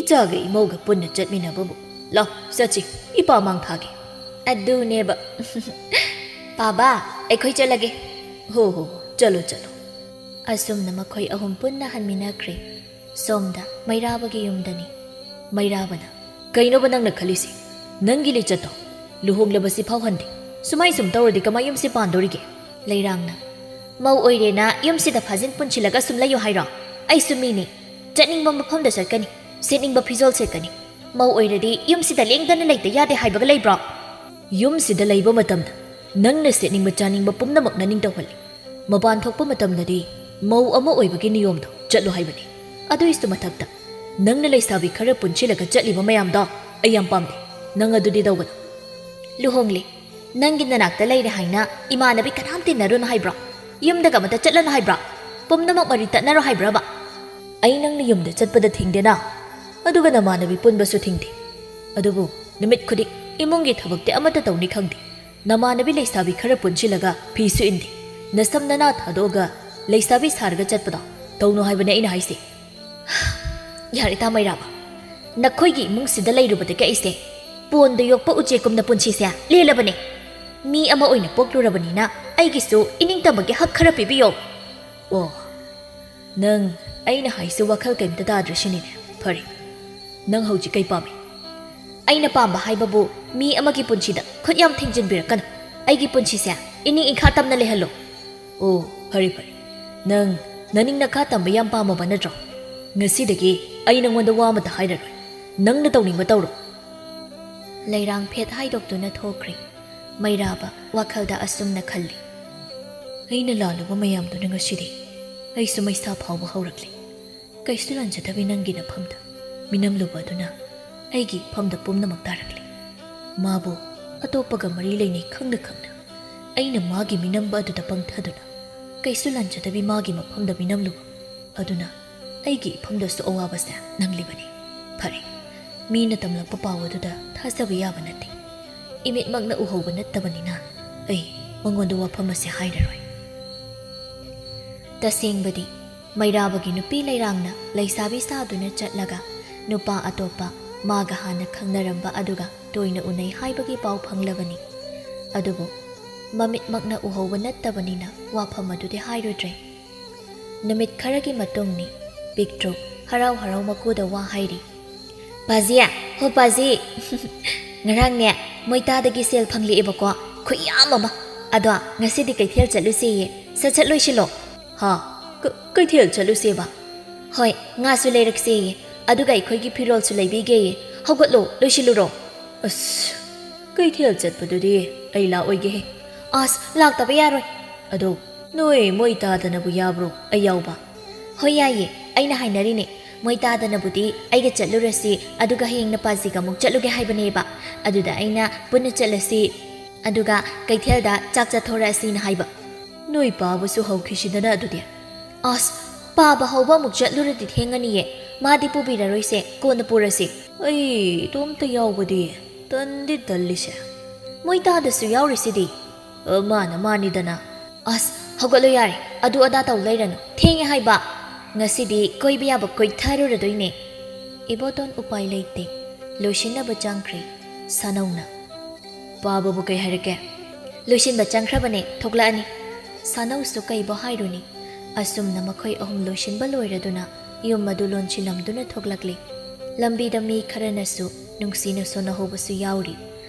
ꯏꯆꯥꯒ ꯏꯃꯧꯒ ꯄꯨꯟꯅ ꯆꯠꯃꯤꯟꯅꯕꯕꯨ ꯂꯥꯎ ꯆꯠꯁꯤ ꯏꯄꯥ ꯃꯥꯡ ꯊꯥꯒꯦ ꯑꯗꯨꯅꯦꯕ ꯄꯥꯕꯥ ꯑꯩꯈꯣꯏ ꯆꯠꯂꯒꯦ ꯍꯣ ꯆꯠꯂꯣ ꯑꯁꯨꯝꯅ ꯃꯈꯣꯏ ꯑꯍꯨꯝ ꯄꯨꯟꯅ ꯍꯟꯃꯤꯟꯅꯈ꯭ꯔꯦ ꯁꯣꯝꯗ ꯃꯩꯔꯥꯕꯒꯤ ꯌꯨꯝꯗꯅꯤ ꯃꯩꯔꯥꯕꯅ ꯀꯩꯅꯣꯕ ꯅꯪꯅ ꯈꯜꯂꯤꯁꯤ ꯅꯪꯒꯤ ꯂꯤꯆꯠꯇꯣ ꯂꯨꯍꯣꯡꯂꯕꯁꯤ ꯐꯥꯎꯍꯟꯗꯦ ꯁꯨꯝ ꯇꯧꯔꯗꯤ ꯀꯃꯥꯏ ꯌꯨꯝꯁꯤ ꯄꯥꯟꯗꯣꯔꯤꯒꯦ ꯂꯩꯔꯥꯡꯅ ꯃꯧ ꯑꯣꯏꯔꯦꯅ ꯌꯨꯝꯁꯤꯗ ꯐꯥꯖꯤꯟ ꯄꯨꯟꯁꯤꯜꯂꯒ ꯁꯨꯝ ꯂꯩꯌꯣ ꯍꯥꯏꯔꯣ ꯑꯩꯁꯨ ꯃꯤꯅꯤ ꯆꯠꯅꯤꯡꯕ ꯃꯐꯝꯗ ꯆꯠꯀꯅꯤ ꯁꯦꯠꯅꯤꯡꯕ ꯐꯤꯖꯣꯜ ꯁꯦꯠꯀꯅꯤ ꯃꯧ ꯑꯣꯏꯔꯗꯤ ꯌꯨꯝꯁꯤꯗ ꯂꯦꯡꯗꯅ ꯂꯩꯇ ꯌꯥꯗꯦ ꯍꯥꯏꯕꯒ ꯂꯩꯕ꯭ꯔꯣ ꯌꯨꯝꯁꯤꯗ ꯂꯩꯕ ꯃꯇꯝꯗ ꯅꯪꯅ ꯁꯦꯠꯅꯤꯡꯕ ꯆꯥꯅꯤꯡꯕ ꯄꯨꯝꯅꯃꯛ ꯅꯅꯤꯡ ꯇꯧꯍꯜꯂꯤ ꯃꯄꯥꯟ ꯊꯣꯛꯄ ꯃꯇꯝꯗꯗꯤ ꯃꯧ ꯑꯃ ꯑꯣꯏꯕꯒꯤ ꯅꯤꯌꯣꯝꯗꯣ ꯆꯠꯂꯣ ꯍꯥꯏꯕꯅꯤ ꯑꯗꯨꯏꯁꯨ ꯃꯊꯛꯇ ꯅꯪꯅ ꯂꯩꯁꯥꯕꯤ ꯈꯔ ꯄꯨꯟꯁꯤꯜꯂꯒ ꯆꯠꯂꯤꯕ ꯃꯌꯥꯝꯗꯣ ꯑꯩ ꯌꯥꯝ ꯄꯥꯝꯗꯦ ꯅꯪ ꯑꯗꯨꯗꯤ ꯇꯧꯒꯅꯨ ꯂꯨꯍꯣꯡꯂꯦ ꯅꯪꯒꯤ ꯅꯅꯥꯛꯇ ꯂꯩꯔꯦ ꯍꯥꯏꯅ ꯏꯃꯥꯟꯅꯕꯤ ꯀꯅꯥꯝ ꯇꯤꯟꯅꯔꯨꯅꯨ ꯍꯥꯏꯕ꯭ꯔꯣ ꯌꯨꯝꯗꯒ ꯑꯃꯇ ꯆꯠꯂꯅꯨ ꯍꯥꯏꯕ꯭ꯔꯣ ꯄꯨꯝꯅꯃꯛ ꯃꯔꯤ ꯇꯠꯅꯔꯣ ꯍꯥꯏꯕ꯭ꯔꯕ ꯑꯩ ꯅꯪꯅ ꯌꯨꯝꯗ ꯆꯠꯄꯗ ꯊꯤꯡꯗꯦꯅ ꯑꯗꯨꯒ ꯅꯃꯥꯟꯅꯕꯤ ꯄꯨꯟꯕꯁꯨ ꯊꯤꯡꯗꯦ ꯑꯗꯨꯕꯨ ꯅꯨꯃꯤꯠ ꯈꯨꯗꯤꯡ ꯏꯃꯨꯡꯒꯤ ꯊꯕꯛꯇꯤ ꯑꯃꯠꯇ ꯇꯧꯅꯤ ꯈꯪꯗꯦ ꯅꯃꯥꯟꯅꯕꯤ ꯂꯩꯁꯥꯕꯤ ꯈꯔ ꯄꯨꯟꯁꯤꯜꯂꯒ ꯐꯤꯁꯨ ꯏꯟꯗꯦ ꯅꯁꯝ ꯅꯅꯥ ꯊꯥꯗꯣꯛꯑꯒ ꯂꯩꯁꯥꯕꯤ ꯁꯥꯔꯒ ꯆꯠꯄꯗꯣ ꯇꯧꯅꯣ ꯍꯥꯏꯕꯅꯦ ꯑꯩꯅ ꯍꯥꯏꯁꯦ ꯌꯥꯔꯦ ꯏꯇꯥ ꯃꯩꯔꯥꯕ ꯅꯈꯣꯏꯒꯤ ꯏꯃꯨꯡꯁꯤꯗ ꯂꯩꯔꯨꯕꯗꯒꯤ ꯑꯩꯁꯦ ꯄꯣꯟꯗ ꯌꯣꯛꯄ ꯎꯆꯦꯛꯀꯨꯝꯅ ꯄꯨꯟꯁꯤꯁꯦ ꯂꯦꯜꯂꯕꯅꯦ ꯃꯤ ꯑꯃ ꯑꯣꯏꯅ ꯄꯣꯛꯂꯨꯔꯕꯅꯤꯅ ꯑꯩꯒꯤꯁꯨ ꯏꯅꯤꯡꯇꯝꯕꯒꯤ ꯍꯛ ꯈꯔ ꯄꯤꯕꯤꯌꯣ ꯑꯣ ꯅꯪ ꯑꯩꯅ ꯍꯥꯏꯁꯦ ꯋꯥꯈꯜ ꯀꯩꯝꯇ ꯇꯥꯗ꯭ꯔꯤꯁꯤꯅꯤꯅꯦ ꯐꯔꯦ ꯅꯪ ꯍꯧꯖꯤꯛ ꯀꯩ ꯄꯥꯝꯃꯤ ꯑꯩꯅ ꯄꯥꯝꯕ ꯍꯥꯏꯕꯕꯨ ꯃꯤ ꯑꯃꯒꯤ ꯄꯨꯟꯁꯤꯗ ꯈꯨꯠ ꯌꯥꯝ ꯊꯤꯡꯖꯤꯟꯕꯤꯔꯛꯀꯅꯨ ꯑꯩꯒꯤ ꯄꯨꯟꯁꯤꯁꯦ ꯏꯅꯤꯡ ꯏꯪꯈꯥ ꯇꯝꯅ ꯂꯩꯍꯜꯂꯣ ꯑꯣ ꯐꯔꯦ ꯅꯪ ꯅꯅꯤꯡ ꯅꯈꯥ ꯇꯝꯕ ꯌꯥꯝ ꯄꯥꯝꯃꯕ ꯅꯠꯇ꯭ꯔꯣ ꯉꯁꯤꯗꯒꯤ ꯑꯩ ꯅꯪꯉꯣꯟꯗ ꯋꯥ ꯑꯃꯇ ꯍꯥꯏꯔꯔꯣꯏ ꯅꯪꯅ ꯇꯧꯅꯤꯡꯕ ꯇꯧꯔꯣ ꯂꯩꯔꯥꯡ ꯐꯦꯠ ꯍꯥꯏꯗꯣꯛꯇꯨꯅ ꯊꯣꯛꯈ꯭ꯔꯦ ꯃꯩꯔꯥꯕ ꯋꯥꯈꯜꯗ ꯑꯁꯨꯝꯅ ꯈꯜꯂꯤ ꯑꯩꯅ ꯂꯥꯜꯂꯨꯕ ꯃꯌꯥꯝꯗꯨꯅ ꯉꯁꯤꯗꯤ ꯑꯩꯁꯨ ꯃꯩꯁꯥ ꯐꯥꯎꯕ ꯍꯧꯔꯛꯂꯤ ꯀꯩꯁꯨ ꯂꯥꯟꯖꯗꯕꯤ ꯅꯪꯒꯤ ꯅꯐꯝꯗ ꯃꯤꯅꯝꯂꯨꯕ ꯑꯗꯨꯅ ꯑꯩꯒꯤ ꯏꯐꯝꯗ ꯄꯨꯝꯅꯃꯛ ꯇꯥꯔꯛꯂꯤ ꯃꯥꯕꯨ ꯑꯇꯣꯞꯄꯒ ꯃꯔꯤ ꯂꯩꯅꯩ ꯈꯪꯅ ꯑꯩꯅ ꯃꯥꯒꯤ ꯃꯤꯅꯝꯕ ꯑꯗꯨꯗ ꯄꯪꯊꯗꯨꯅ ꯀꯩꯁꯨ ꯂꯥꯟꯖꯗꯕꯤ ꯃꯥꯒꯤ ꯃꯐꯝꯗ ꯃꯤꯅꯝꯂꯨꯕ ꯑꯗꯨꯅ ꯑꯩꯒꯤ ꯏꯐꯝꯗꯁꯨ ꯑꯋꯥꯕꯁꯦ ꯅꯪꯂꯤꯕꯅꯤ ꯐꯔꯦ ꯃꯤꯅ ꯇꯝꯂꯛꯄ ꯄꯥꯎ ꯑꯗꯨꯗ ꯊꯥꯖꯕ ꯌꯥꯕ ꯅꯠꯇꯦ ꯏꯃꯤꯠꯃꯛꯅ ꯎꯍꯧꯕ ꯅꯠꯇꯕꯅꯤꯅ ꯑꯩ ꯃꯉꯣꯟꯗ ꯋꯥꯐꯝ ꯑꯁꯤ ꯍꯥꯏꯔꯔꯣꯏ ꯇꯁꯦꯡꯕꯗꯤ ꯃꯩꯔꯥꯕꯒꯤ ꯅꯨꯄꯤ ꯂꯩꯔꯥꯡꯅ ꯂꯩꯁꯥꯕꯤ ꯁꯥꯗꯨꯅ ꯆꯠꯂꯒ ꯅꯨꯄꯥ ꯑꯇꯣꯞꯄ ꯃꯥꯒ ꯍꯥꯟꯅ ꯈꯪꯅꯔꯝꯕ ꯑꯗꯨꯒ ꯇꯣꯏꯅ ꯎꯅꯩ ꯍꯥꯏꯕꯒꯤ ꯄꯥꯎ ꯐꯪꯂꯕꯅꯤ ꯑꯗꯨꯕꯨ ꯃꯃꯤꯠꯃꯛꯅ ꯎꯍꯧꯕ ꯅꯠꯇꯕꯅꯤꯅ ꯋꯥꯐꯝ ꯑꯗꯨꯗꯤ ꯍꯥꯏꯔꯨꯗ꯭ꯔꯦ ꯅꯨꯃꯤꯠ ꯈꯔꯒꯤ ꯃꯇꯨꯡꯅꯤ ꯄꯤꯛꯇ꯭ꯔꯨ ꯍꯔꯥꯎ ꯃꯀꯨꯗ ꯋꯥ ꯍꯥꯏꯔꯤ ꯄꯥꯖꯤꯌꯥ ꯍꯣ ꯄꯥꯖꯤ ꯉꯔꯥꯡꯅꯦ ꯃꯣꯏꯇꯥꯗꯒꯤ ꯁꯦꯜ ꯐꯪꯂꯛꯑꯦꯕꯀꯣ ꯈꯨꯌꯥꯝ ꯑꯃ ꯑꯗꯣ ꯉꯁꯤꯗꯤ ꯀꯩꯊꯦꯜ ꯆꯠꯂꯨꯁꯦꯌꯦ ꯁꯠ ꯂꯣꯏꯁꯤꯜꯂꯣ ꯍꯥ ꯀꯩꯊꯦꯜ ꯆꯠꯂꯨꯁꯦꯕ ꯍꯣꯏ ꯉꯥꯁꯨ ꯂꯩꯔꯛꯁꯦꯌꯦ ꯑꯗꯨꯒ ꯑꯩꯈꯣꯏꯒꯤ ꯐꯤꯔꯣꯜꯁꯨ ꯂꯩꯕꯤꯒꯦꯌꯦ ꯍꯧꯒꯠꯂꯣ ꯂꯣꯏꯁꯤꯜꯂꯨꯔꯣ ꯑꯁ ꯀꯩꯊꯦꯜ ꯆꯠꯄꯗꯨꯗꯤ ꯑꯩ ꯂꯥꯛꯑꯣꯏꯒꯦꯍꯦ ꯑꯁ ꯂꯥꯛꯇꯕ ꯌꯥꯔꯣꯏ ꯑꯗꯣ ꯅꯣꯏ ꯃꯣꯏ ꯇꯥꯗꯅꯕꯨ ꯌꯥꯕ꯭ꯔꯣ ꯑꯩ ꯌꯥꯎꯕ ꯍꯣꯏ ꯌꯥꯏꯌꯦ ꯑꯩꯅ ꯍꯥꯏꯅꯔꯤꯅꯦ ꯃꯣꯏ ꯇꯥꯗꯅꯕꯨꯗꯤ ꯑꯩꯒ ꯆꯠꯂꯨꯔꯁꯤ ꯑꯗꯨꯒ ꯍꯌꯦꯡ ꯅꯄꯥꯖꯤꯒ ꯑꯃꯨꯛ ꯆꯠꯂꯨꯒꯦ ꯍꯥꯏꯕꯅꯦꯕ ꯑꯗꯨꯗ ꯑꯩꯅ ꯄꯨꯟꯅ ꯆꯠꯂꯁꯤ ꯑꯗꯨꯒ ꯀꯩꯊꯦꯜꯗ ꯆꯥꯛ ꯆꯠꯊꯣꯔꯛꯑꯁꯤꯅ ꯍꯥꯏꯕ ꯅꯣꯏ ꯄꯥꯕꯁꯨ ꯍꯧꯈꯤꯁꯤꯗꯅ ꯑꯗꯨꯗꯤ ꯑꯁ ꯄꯥꯕ ꯍꯧꯕ ꯑꯃꯨꯛ ꯆꯠꯂꯨꯔꯗꯤ ꯊꯦꯡꯉꯅꯤꯌꯦ ꯃꯥꯗꯤ ꯄꯨꯕꯤꯔꯔꯣꯏꯁꯦ ꯀꯣꯟꯅ ꯄꯨꯔꯁꯤ ꯑꯩ ꯏꯇꯣꯝꯇ ꯌꯥꯎꯕꯗꯤ ꯇꯟꯗꯤ ꯇꯜꯂꯤꯁꯦ ꯃꯣꯏ ꯇꯥꯗꯁꯨ ꯌꯥꯎꯔꯤꯁꯤꯗꯤ ꯃꯥꯅꯤꯗꯅ ꯑꯁ ꯍꯧꯒꯠꯂꯣ ꯌꯥꯔꯦ ꯑꯗꯨ ꯑꯗꯥ ꯇꯧ ꯂꯩꯔꯅꯨ ꯊꯦꯡꯉꯦ ꯍꯥꯏꯕ ꯉꯁꯤꯗꯤ ꯀꯣꯏꯕ ꯌꯥꯕ ꯀꯣꯏꯊꯔꯨꯔꯗꯣꯏꯅꯦ ꯏꯕꯣꯇꯣꯟ ꯎꯄꯥꯏ ꯂꯩꯇꯦ ꯂꯣꯏꯁꯤꯟꯅꯕ ꯆꯪꯈ꯭ꯔꯦ ꯁꯥꯅꯧꯅ ꯄꯥꯕꯕꯨ ꯀꯩ ꯍꯥꯏꯔꯛꯀꯦ ꯂꯣꯏꯁꯤꯟꯕ ꯆꯪꯈ꯭ꯔꯕꯅꯦ ꯊꯣꯛꯂꯛꯑꯅꯤ ꯁꯥꯅꯧꯁꯨ ꯀꯩꯕꯨ ꯍꯥꯏꯔꯨꯅꯤ ꯑꯁꯨꯝꯅ ꯃꯈꯣꯏ ꯑꯍꯨꯝ ꯂꯣꯏꯁꯤꯟꯕ ꯂꯣꯏꯔꯗꯨꯅ ꯌꯨꯝ ꯑꯗꯨ ꯂꯣꯟꯁꯤꯜꯂꯝꯗꯨꯅ ꯊꯣꯛꯂꯛꯂꯤ ꯂꯝꯕꯤꯗ ꯃꯤ ꯈꯔꯅꯁꯨ ꯅꯨꯡꯁꯤꯅ ꯁꯣꯟꯅꯍꯧꯕꯁꯨ ꯌꯥꯎꯔꯤ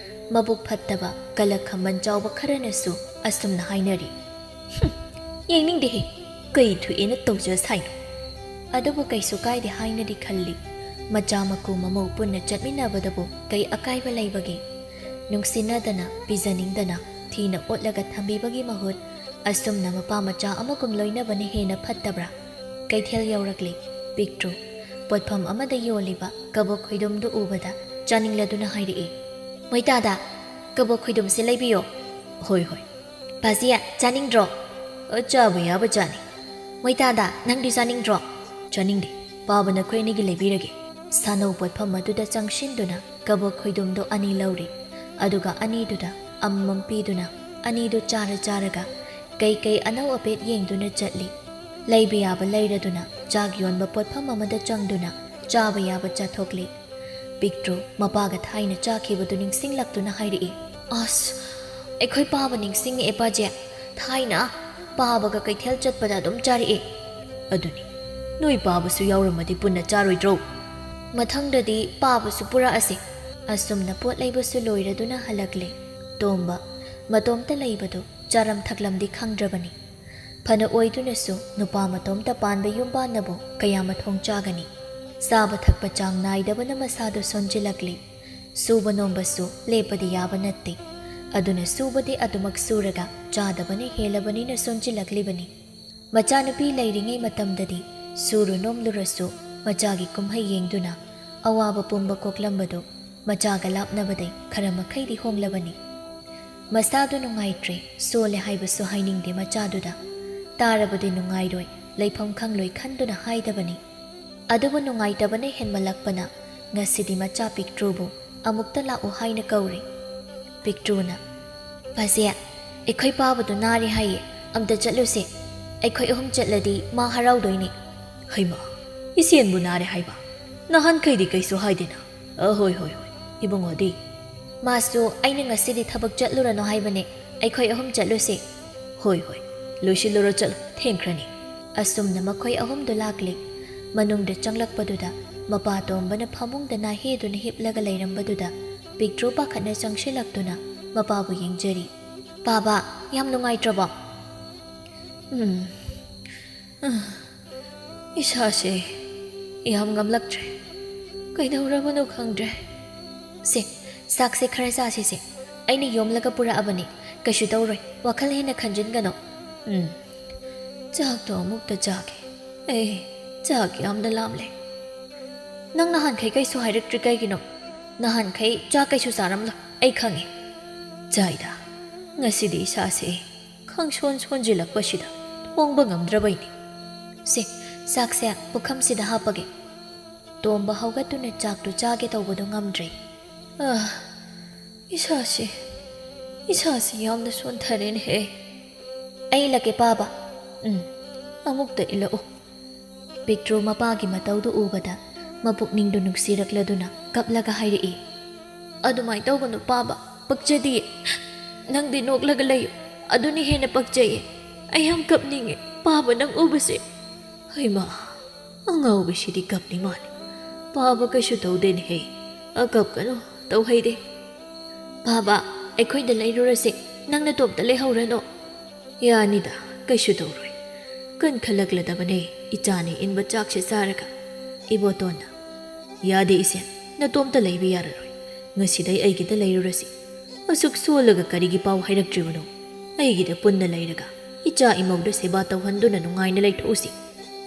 ꯃꯕꯨꯛ ꯐꯠꯇꯕ ꯀꯂꯛ ꯈꯝꯕꯟ ꯆꯥꯎꯕ ꯈꯔꯅꯁꯨ ꯑꯁꯨꯝꯅ ꯍꯥꯏꯅꯔꯤ ꯌꯦꯡꯅꯤꯡꯗꯦꯍꯦ ꯀꯩ ꯊꯨꯏꯑꯦꯅ ꯇꯧꯖ ꯁꯥꯏꯅꯣ ꯑꯗꯨꯕꯨ ꯀꯩꯁꯨ ꯀꯥꯏꯗꯦ ꯍꯥꯏꯅꯗꯤ ꯈꯜꯂꯤ ꯃꯆꯥ ꯃꯀꯨ ꯃꯃꯧ ꯄꯨꯟꯅ ꯆꯠꯃꯤꯟꯅꯕꯗꯕꯨ ꯀꯩ ꯑꯀꯥꯏꯕ ꯂꯩꯕꯒꯦ ꯅꯨꯡꯁꯤꯅꯗꯅ ꯄꯤꯖꯅꯤꯡꯗꯅ ꯊꯤꯅ ꯑꯣꯠꯂꯒ ꯊꯝꯕꯤꯕꯒꯤ ꯃꯍꯨꯠ ꯑꯁꯨꯝꯅ ꯃꯄꯥ ꯃꯆꯥ ꯑꯃꯒꯨꯝ ꯂꯣꯏꯅꯕꯅ ꯍꯦꯟꯅ ꯐꯠꯇꯕ꯭ꯔꯥ ꯀꯩꯊꯦꯜ ꯌꯧꯔꯛꯂꯤ ꯄꯤꯛꯇ꯭ꯔꯨ ꯄꯣꯠꯐꯝ ꯑꯃꯗ ꯌꯣꯜꯂꯤꯕ ꯀꯕꯣꯛ ꯈꯣꯏꯗꯨꯝꯗꯨ ꯎꯕꯗ ꯆꯥꯅꯤꯡꯂꯗꯨꯅ ꯍꯥꯏꯔꯛꯏ ꯃꯣꯏꯇꯥꯗ ꯀꯕꯣꯛ ꯈꯣꯏꯗꯨꯝꯁꯦ ꯂꯩꯕꯤꯌꯣ ꯍꯣꯏ ꯕꯥꯖꯤꯌꯥ ꯆꯥꯅꯤꯡꯗ꯭ꯔꯣ ꯆꯥꯕ ꯌꯥꯕ ꯆꯥꯅꯤ ꯃꯣꯏꯇꯥꯗ ꯅꯪꯗꯤ ꯆꯥꯅꯤꯡꯗ꯭ꯔꯣ ꯆꯥꯅꯤꯡꯗꯦ ꯄꯥꯕ ꯅꯈꯣꯏ ꯑꯅꯤꯒꯤ ꯂꯩꯕꯤꯔꯒꯦ ꯁꯥꯅꯧ ꯄꯣꯠꯐꯝ ꯑꯗꯨꯗ ꯆꯪꯁꯤꯟꯗꯨꯅ ꯀꯕꯣꯛ ꯈꯣꯏꯗꯨꯝꯗꯣ ꯑꯅꯤ ꯂꯧꯔꯤ ꯑꯗꯨꯒ ꯑꯅꯤꯗꯨꯗ ꯑꯃꯃꯝ ꯄꯤꯗꯨꯅ ꯑꯅꯤꯗꯨ ꯆꯥꯔꯒ ꯀꯩ ꯑꯅꯧ ꯑꯄꯦꯠ ꯌꯦꯡꯗꯨꯅ ꯆꯠꯂꯤ ꯂꯩꯕ ꯌꯥꯕ ꯂꯩꯔꯗꯨꯅ ꯆꯥꯛ ꯌꯣꯟꯕ ꯄꯣꯠꯐꯝ ꯑꯃꯗ ꯆꯪꯗꯨꯅ ꯆꯥꯕ ꯌꯥꯕ ꯆꯥꯊꯣꯛꯂꯤ ꯄꯤꯛꯇ꯭ꯔꯨ ꯃꯄꯥꯒ ꯊꯥꯏꯅ ꯆꯥꯈꯤꯕꯗꯨ ꯅꯤꯡꯁꯤꯡꯂꯛꯇꯨꯅ ꯍꯥꯏꯔꯛꯏ ꯑꯁ ꯑꯩꯈꯣꯏ ꯄꯥꯕ ꯅꯤꯡꯁꯤꯡꯉꯛꯑꯦ ꯄꯥꯖꯦ ꯊꯥꯏꯅ ꯄꯥꯕꯒ ꯀꯩꯊꯦꯜ ꯆꯠꯄꯗ ꯑꯗꯨꯝ ꯆꯥꯔꯛꯑꯦ ꯑꯗꯨꯅꯤ ꯅꯣꯏ ꯄꯥꯕꯁꯨ ꯌꯥꯎꯔꯝꯃꯗꯤ ꯄꯨꯟꯅ ꯆꯥꯔꯣꯏꯗ꯭ꯔꯣ ꯃꯊꯪꯗꯗꯤ ꯄꯥꯕꯁꯨ ꯄꯨꯔꯛꯑꯁꯤ ꯑꯁꯨꯝꯅ ꯄꯣꯠ ꯂꯩꯕꯁꯨ ꯂꯣꯏꯔꯗꯨꯅ ꯍꯜꯂꯛꯂꯦ ꯇꯣꯝꯕ ꯃꯇꯣꯝꯇ ꯂꯩꯕꯗꯨ ꯆꯥꯔꯝ ꯊꯛꯂꯝꯗꯤ ꯈꯪꯗ꯭ꯔꯕꯅꯤ ꯐꯅ ꯑꯣꯏꯗꯨꯅꯁꯨ ꯅꯨꯄꯥ ꯃꯇꯣꯝꯇ ꯄꯥꯟꯕ ꯌꯨꯝꯕꯥꯟꯅꯕꯨ ꯀꯌꯥ ꯃꯊꯣꯡ ꯆꯥꯒꯅꯤ ꯆꯥꯕ ꯊꯛꯄ ꯆꯥꯡ ナꯏꯗꯕꯅ ꯃꯁꯥꯗꯨ ꯁꯣꯟꯖꯤꯜꯂꯛꯂꯤ ꯁꯨꯕ ꯅꯣꯝꯕꯁꯨ ꯂꯦꯞꯄꯗꯤ ꯌꯥꯕ ꯅꯠꯇꯦ ꯑꯗꯨꯅ ꯁꯨꯕꯗꯤ ꯑꯗꯨꯃꯛ ꯁꯨꯔꯒ ꯆꯥꯗꯕꯅ ꯍꯦꯜꯂꯕꯅꯤꯅ ꯁꯣꯟꯖꯤꯜꯂꯛꯂꯤꯕꯅꯤ ꯃꯆꯥꯅꯨꯄꯤ ꯂꯩꯔꯤꯉꯩ ꯃꯇꯝꯗꯗꯤ ꯁꯨꯔꯨ ꯅꯣꯝꯂꯨꯔꯁꯨ ꯃꯆꯥꯒꯤ ꯀꯨꯝꯍꯩ ꯌꯦꯡꯗꯨꯅ ꯑꯋꯥꯕ ꯄꯨꯝꯕ ꯀꯣꯛꯂꯝꯕꯗꯨ ꯃꯆꯥꯒ ꯂꯥꯞꯅꯕꯗꯩ ꯈꯔ ꯃꯈꯩꯗꯤ ꯍꯣꯡꯂꯕꯅꯤ ꯃꯁꯥꯗꯨ ꯅꯨꯡꯉꯥꯏꯇ꯭ꯔꯦ ꯁꯣꯜꯂꯦ ꯍꯥꯏꯕꯁꯨ ꯍꯥꯏꯅꯤꯡꯗꯦ ꯃꯆꯥꯗꯨꯗ ꯇꯥꯔꯕꯗꯤ ꯅꯨꯡꯉꯥꯏꯔꯣꯏ ꯂꯩꯐꯝ ꯈꯪꯂꯣꯏ ꯈꯟꯗꯨꯅ ꯍꯥꯏꯗꯕꯅꯤ ꯑꯗꯨꯕꯨ ꯅꯨꯡꯉꯥꯏꯇꯕꯅ ꯍꯦꯟꯃꯜꯂꯛꯄꯅ ꯉꯁꯤꯗꯤ ꯃꯆꯥ ꯄꯤꯛꯇ꯭ꯔꯨꯕꯨ ꯑꯃꯨꯛꯇ ꯂꯥꯛꯎ ꯍꯥꯏꯅ ꯀꯧꯔꯤ ꯄꯤꯛꯇ꯭ꯔꯨꯅ ꯕꯥꯖꯦ ꯑꯩꯈꯣꯏ ꯄꯥꯕꯗꯨ ꯅꯥꯔꯦ ꯍꯥꯏꯌꯦ ꯑꯝꯇ ꯆꯠꯂꯨꯁꯦ ꯑꯩꯈꯣꯏ ꯑꯍꯨꯝ ꯆꯠꯂꯗꯤ ꯃꯥ ꯍꯔꯥꯎꯗꯣꯏꯅꯤ ꯍꯩꯃꯥ ꯏꯆꯦꯟꯕꯨ ꯅꯥꯔꯦ ꯍꯥꯏꯕ ꯅꯍꯥꯟꯈꯩꯗꯤ ꯀꯩꯁꯨ ꯍꯥꯏꯗꯦꯅ ꯍꯣꯏ ꯏꯕꯨꯡꯉꯣꯗꯤ ꯃꯥꯁꯨ ꯑꯩꯅ ꯉꯁꯤꯗꯤ ꯊꯕꯛ ꯆꯠꯂꯨꯔꯅꯣ ꯍꯥꯏꯕꯅꯦ ꯑꯩꯈꯣꯏ ꯑꯍꯨꯝ ꯆꯠꯂꯨꯁꯦ ꯍꯣꯏ ꯂꯣꯏꯁꯤꯜꯂꯨꯔꯣ ꯆꯠꯂꯣ ꯊꯦꯡꯈ꯭ꯔꯅꯤ ꯑꯁꯨꯝꯅ ꯃꯈꯣꯏ ꯑꯍꯨꯝꯗꯨ ꯂꯥꯛꯂꯤ ꯃꯅꯨꯡꯗ ꯆꯪꯂꯛꯄꯗꯨꯗ ꯃꯄꯥ ꯇꯣꯝꯕꯅ ꯐꯃꯨꯡꯗ ꯅꯥꯍꯦꯗꯨꯅ ꯍꯤꯞꯂꯒ ꯂꯩꯔꯝꯕꯗꯨꯗ ꯄꯤꯛꯇ꯭ꯔꯨ ꯄꯥꯈꯠꯅ ꯆꯪꯁꯤꯜꯂꯛꯇꯨꯅ ꯃꯄꯥꯕꯨ ꯌꯦꯡꯖꯔꯤ ꯄꯥꯕꯥ ꯌꯥꯝ ꯅꯨꯡꯉꯥꯏꯇ꯭ꯔꯕꯣ ꯏꯁꯥꯁꯦ ꯌꯥꯝ ꯉꯝꯂꯛꯇ꯭ꯔꯦ ꯀꯩꯗꯧꯔꯕꯅꯣ ꯈꯪꯗ꯭ꯔꯦ ꯁꯦ ꯆꯥꯛꯁꯦ ꯈꯔ ꯆꯥꯁꯤꯁꯦ ꯑꯩꯅ ꯌꯣꯝꯂꯒ ꯄꯨꯔꯛꯑꯕꯅꯤ ꯀꯩꯁꯨ ꯇꯧꯔꯣꯏ ꯋꯥꯈꯜ ꯍꯦꯟꯅ ꯈꯟꯖꯤꯟꯒꯅꯣ ꯆꯥꯛꯇꯣ ꯑꯃꯨꯛꯇ ꯆꯥꯒꯦ ꯑꯩ ꯆꯥꯛ ꯌꯥꯝꯅ ꯂꯥꯝꯂꯦ ꯅꯪ ꯅꯍꯥꯟꯈꯩ ꯀꯩꯁꯨ ꯍꯥꯏꯔꯛꯇ꯭ꯔꯤ ꯀꯩꯒꯤꯅꯣ ꯅꯍꯥꯟꯈꯩ ꯆꯥꯛ ꯀꯩꯁꯨ ꯆꯥꯔꯝꯂꯣ ꯑꯩ ꯈꯪꯉꯦ ꯆꯥꯏꯗ ꯉꯁꯤꯗꯤ ꯏꯁꯥꯁꯦ ꯁꯣꯟꯖꯤꯜꯂꯛꯄꯁꯤꯗ ꯊꯣꯡꯕ ꯉꯝꯗ꯭ꯔꯕꯩꯅꯤ ꯁꯦ ꯆꯥꯛꯁꯦ ꯄꯨꯈꯝꯁꯤꯗ ꯍꯥꯞꯄꯒꯦ ꯇꯣꯝꯕ ꯍꯧꯒꯠꯇꯨꯅ ꯆꯥꯛꯇꯨ ꯆꯥꯒꯦ ꯇꯧꯕꯗꯨ ꯉꯝꯗ꯭ꯔꯦ ꯏꯁꯥꯁꯤ ꯌꯥꯝꯅ ꯁꯣꯟꯊꯔꯦꯅꯦꯍꯦ ꯑꯩ ꯏꯜꯂꯛꯀꯦ ꯄꯥꯕ ꯑꯃꯨꯛꯇ ꯏꯜꯂꯛꯎ ꯄꯤꯛꯇ꯭ꯔꯨ ꯃꯄꯥꯒꯤ ꯃꯇꯧꯗꯨ ꯎꯕꯗ ꯃꯄꯨꯛꯅꯤꯡꯗꯨ ꯅꯨꯡꯁꯤꯔꯛꯂꯗꯨꯅ ꯀꯞꯂꯒ ꯍꯥꯏꯔꯛꯏ ꯑꯗꯨꯃꯥꯏꯅ ꯇꯧꯒꯅꯨ ꯄꯥꯕ ꯄꯛꯆꯗꯤꯌꯦ ꯅꯪꯗꯤ ꯅꯣꯛꯂꯒ ꯂꯩꯌꯨ ꯑꯗꯨꯅ ꯍꯦꯟꯅ ꯄꯛꯆꯩꯌꯦ ꯑꯩ ꯌꯥꯝ ꯀꯞꯅꯤꯡꯉꯦ ꯄꯥꯕ ꯅꯪ ꯎꯕꯁꯦ ꯍꯩꯃꯥ ꯑꯉꯥꯎꯕꯤꯁꯤꯗꯤ ꯀꯞꯅꯤ ꯃꯥꯜꯂꯤ ꯄꯥꯕ ꯀꯩꯁꯨ ꯇꯧꯗꯦꯅꯦꯍꯦ ꯀꯞꯀꯅꯨ ꯇꯧꯍꯩꯗꯦ ꯄꯥꯕ ꯑꯩꯈꯣꯏꯗ ꯂꯩꯔꯨꯔꯁꯦ ꯅꯪꯅ ꯇꯣꯞꯇ ꯂꯩꯍꯧꯔꯅꯣ ꯌꯥꯅꯤꯗ ꯀꯩꯁꯨ ꯇꯧꯔꯣꯏ ꯀꯟꯈꯠꯂꯛꯂꯗꯕꯅꯦ ꯏꯆꯥꯅꯤ ꯏꯟꯕ ꯆꯥꯛꯁꯦ ꯆꯥꯔꯒ ꯏꯕꯣꯇꯣꯟꯅ ꯌꯥꯗꯦ ꯏꯆꯦꯟ ꯅꯇꯣꯝꯇ ꯂꯩꯕ ꯌꯥꯔꯔꯣꯏ ꯉꯁꯤꯗꯩ ꯑꯩꯒꯤꯗ ꯂꯩꯔꯨꯔꯁꯤ ꯑꯁꯨꯛ ꯁꯣꯜꯂꯒ ꯀꯔꯤꯒꯤ ꯄꯥꯎ ꯍꯥꯏꯔꯛꯇ꯭ꯔꯤꯕꯅꯣ ꯑꯩꯒꯤꯗ ꯄꯨꯟꯅ ꯂꯩꯔꯒ ꯏꯆꯥ ꯏꯃꯧꯗ ꯁꯦꯕꯥ ꯇꯧꯍꯟꯗꯨꯅ ꯅꯨꯡꯉꯥꯏꯅ ꯂꯩꯊꯣꯛꯎꯁꯤ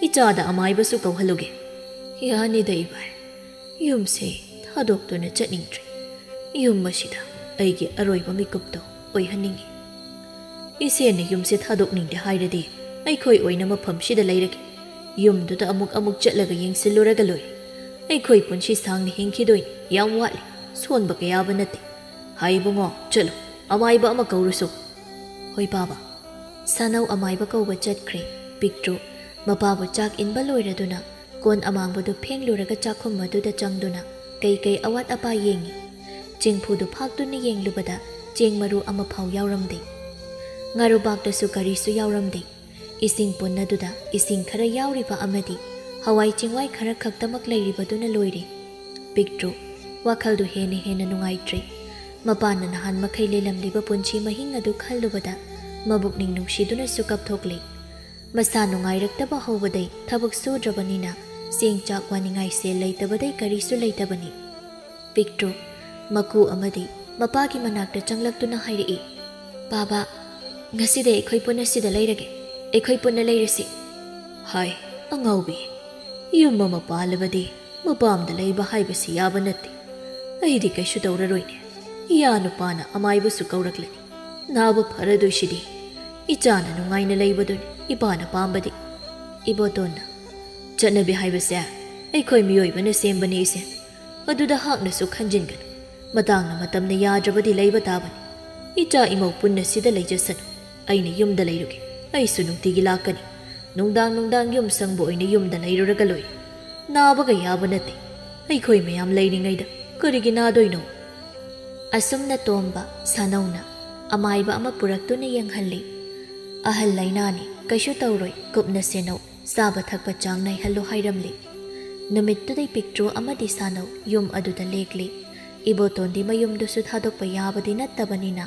ꯏꯆꯥꯗ ꯑꯃꯥꯏꯕꯁꯨ ꯀꯧꯍꯜꯂꯨꯒꯦ ꯌꯥꯅꯤꯗ ꯏꯕꯥꯏ ꯌꯨꯝꯁꯦ ꯊꯥꯗꯣꯛꯇꯨꯅ ꯆꯠꯅꯤꯡꯗ꯭ꯔꯤ ꯌꯨꯝ ꯑꯁꯤꯗ ꯑꯩꯒꯤ ꯑꯔꯣꯏꯕ ꯃꯤꯀꯨꯞꯇꯣ ꯑꯣꯏꯍꯟꯅꯤꯡꯉꯤ ꯏꯆꯦꯅ ꯌꯨꯝꯁꯦ ꯊꯥꯗꯣꯛꯅꯤꯡꯗꯦ ꯍꯥꯏꯔꯗꯤ ꯑꯩꯈꯣꯏ ꯑꯣꯏꯅ ꯃꯐꯝꯁꯤꯗ ꯂꯩꯔꯒꯦ ꯌꯨꯝꯗꯨꯗ ꯑꯃꯨꯛ ꯆꯠꯂꯒ ꯌꯦꯡꯁꯤꯜꯂꯨꯔꯒ ꯂꯣꯏꯔꯦ ꯑꯩꯈꯣꯏ ꯄꯨꯟꯁꯤ ꯁꯥꯡꯅ ꯍꯤꯡꯈꯤꯗꯣꯏꯅꯤ ꯌꯥꯝ ꯋꯥꯠꯂꯤ ꯁꯣꯟꯕ ꯀꯌꯥꯕ ꯅꯠꯇꯦ ꯍꯥꯏꯕꯨꯡꯉꯣ ꯆꯠꯂꯣ ꯑꯃꯥꯏꯕ ꯑꯃ ꯀꯧꯔꯨꯁꯨ ꯍꯣꯏ ꯕꯥꯕꯥ ꯁꯥꯅꯧ ꯑꯃꯥꯏꯕ ꯀꯧꯕ ꯆꯠꯈ꯭ꯔꯦ ꯄꯤꯛꯇ꯭ꯔꯨ ꯃꯄꯥꯕꯨ ꯆꯥꯛ ꯏꯟꯕ ꯂꯣꯏꯔꯗꯨꯅ ꯀꯣꯟ ꯑꯃꯥꯡꯕꯗꯨ ꯐꯦꯡꯂꯨꯔꯒ ꯆꯥꯛꯈꯨꯝ ꯑꯗꯨꯗ ꯆꯪꯗꯨꯅ ꯀꯩ ꯑꯋꯥꯠ ꯑꯄꯥ ꯌꯦꯡꯉꯤ ꯆꯦꯡꯐꯨꯗꯨ ꯐꯥꯛꯇꯨꯅ ꯌꯦꯡꯂꯨꯕꯗ ꯆꯦꯡ ꯃꯔꯨ ꯑꯃꯐꯥꯎ ꯌꯥꯎꯔꯝꯗꯦ ꯉꯥꯔꯨꯕꯥꯛꯇꯁꯨ ꯀꯔꯤꯁꯨ ꯌꯥꯎꯔꯝꯗꯦ ꯏꯁꯤꯡ ꯄꯨꯟꯅꯗꯨꯗ ꯏꯁꯤꯡ ꯈꯔ ꯌꯥꯎꯔꯤꯕ ꯑꯃꯗꯤ ꯍꯋꯥꯏ ꯆꯦꯡꯋꯥꯏ ꯈꯔ ꯈꯛꯇꯃꯛ ꯂꯩꯔꯤꯕꯗꯨꯅ ꯂꯣꯏꯔꯦ ꯄꯤꯛꯇ꯭ꯔꯨ ꯋꯥꯈꯜꯗꯨ ꯍꯦꯟꯅ ꯅꯨꯡꯉꯥꯏꯇ꯭ꯔꯦ ꯃꯄꯥꯅ ꯅꯍꯥꯟ ꯃꯈꯩ ꯂꯩꯂꯝꯂꯤꯕ ꯄꯨꯟꯁꯤ ꯃꯍꯤꯡ ꯑꯗꯨ ꯈꯜꯂꯨꯕꯗ ꯃꯕꯨꯛꯅꯤꯡ ꯅꯨꯡꯁꯤꯗꯨꯅꯁꯨ ꯀꯞꯊꯣꯛꯂꯦ ꯃꯁꯥ ꯅꯨꯡꯉꯥꯏꯔꯛꯇꯕ ꯍꯧꯕꯗꯩ ꯊꯕꯛ ꯁꯨꯗ꯭ꯔꯕꯅꯤꯅ ꯆꯦꯡ ꯆꯥꯛ ꯋꯥꯅꯤꯡꯉꯥꯏ ꯁꯦꯜ ꯂꯩꯇꯕꯗꯩ ꯀꯔꯤꯁꯨ ꯂꯩꯇꯕꯅꯤ ꯄꯤꯛꯇ꯭ꯔꯨ ꯃꯀꯨ ꯑꯃꯗꯤ ꯃꯄꯥꯒꯤ ꯃꯅꯥꯛꯇ ꯆꯪꯂꯛꯇꯨꯅ ꯍꯥꯏꯔꯛꯏ ꯕꯥꯕꯥ ꯉꯁꯤꯗꯩ ꯑꯩꯈꯣꯏ ꯄꯨꯟꯅ ꯁꯤꯗ ꯂꯩꯔꯒꯦ ꯑꯩꯈꯣꯏ ꯄꯨꯟꯅ ꯂꯩꯔꯁꯤ ꯍꯥꯏ ꯑꯉꯥꯎꯕꯤ ꯌꯨꯝ ꯑꯃ ꯄꯥꯜꯂꯕꯗꯤ ꯃꯄꯥꯝꯗ ꯂꯩꯕ ꯍꯥꯏꯕꯁꯤ ꯌꯥꯕ ꯅꯠꯇꯦ ꯑꯩꯗꯤ ꯀꯩꯁꯨ ꯇꯧꯔꯔꯣꯏꯅꯦ ꯏꯌꯥ ꯅꯨꯄꯥꯅ ꯑꯃꯥꯏꯕꯁꯨ ꯀꯧꯔꯛꯂꯅꯤ ꯅꯥꯕ ꯐꯔꯗꯣꯏꯁꯤꯗꯤ ꯏꯆꯥꯅ ꯅꯨꯡꯉꯥꯏꯅ ꯂꯩꯕꯗꯨꯅꯤ ꯏꯄꯥꯅ ꯄꯥꯝꯕꯗꯤ ꯏꯕꯣꯇꯣꯟꯅ ꯆꯠꯅꯕꯤ ꯍꯥꯏꯕꯁꯦ ꯑꯩꯈꯣꯏ ꯃꯤꯑꯣꯏꯕꯅ ꯁꯦꯝꯕꯅꯤ ꯏꯁꯦ ꯑꯗꯨꯗ ꯍꯥꯛꯅꯁꯨ ꯈꯟꯖꯤꯟꯒꯅꯨ ꯃꯇꯥꯡꯅ ꯃꯇꯝꯅ ꯌꯥꯗ꯭ꯔꯕꯗꯤ ꯂꯩꯕ ꯇꯥꯕꯅꯤ ꯏꯆꯥ ꯏꯃꯧ ꯄꯨꯟꯅ ꯁꯤꯗ ꯂꯩꯖꯁꯅꯨ ꯑꯩꯅ ꯌꯨꯝꯗ ꯂꯩरुगे ꯑꯩꯁꯨ ꯅꯨꯡꯇꯤꯒꯤ ꯂꯥꯛꯀꯅꯤ ꯅꯨꯡꯗꯥꯡ ꯌꯨꯝ ꯁꯪꯕ ꯑꯣꯏꯅ ꯌꯨꯝꯗ ꯂꯩꯔꯨꯔꯒ ꯂꯣꯏ ꯅꯥꯕꯒ ꯌꯥꯕ ꯅꯠꯇꯦ ꯑꯩꯈꯣꯏ ꯃꯌꯥꯝ ꯂꯩꯔꯤꯉꯩꯗ ꯀꯔꯤꯒꯤ ꯅꯥꯗꯣꯏꯅꯣ ꯑꯁꯨꯝꯅ ꯇꯣꯝꯕ ꯁꯥꯅꯧꯅ ꯑꯃꯥꯏꯕ ꯑꯃ ꯄꯨꯔꯛꯇꯨꯅ ꯌꯦꯡꯍꯜꯂꯤ ꯑꯍꯜ ꯂꯩꯅꯥꯅꯤ ꯀꯩꯁꯨ ꯇꯧꯔꯣꯏ ꯀꯨꯞꯅ ꯁꯦꯟꯅꯧ ꯆꯥꯕ ꯊꯛꯄ ꯆꯥꯡ ꯅꯥꯏꯍꯜꯂꯨ ꯍꯥꯏꯔꯝꯂꯤ ꯅꯨꯃꯤꯠꯇꯨꯗꯩ ꯄꯤꯛꯇ꯭ꯔꯨ ꯑꯃꯗꯤ ꯁꯥꯅꯧ ꯌꯨꯝ ꯑꯗꯨꯗ ꯂꯦꯛꯂꯤ ꯏꯕꯣꯇꯣꯟꯗꯤ ꯃꯌꯨꯝꯗꯨꯁꯨ ꯊꯥꯗꯣꯛꯄ ꯌꯥꯕꯗꯤ ꯅꯠꯇꯕꯅꯤꯅ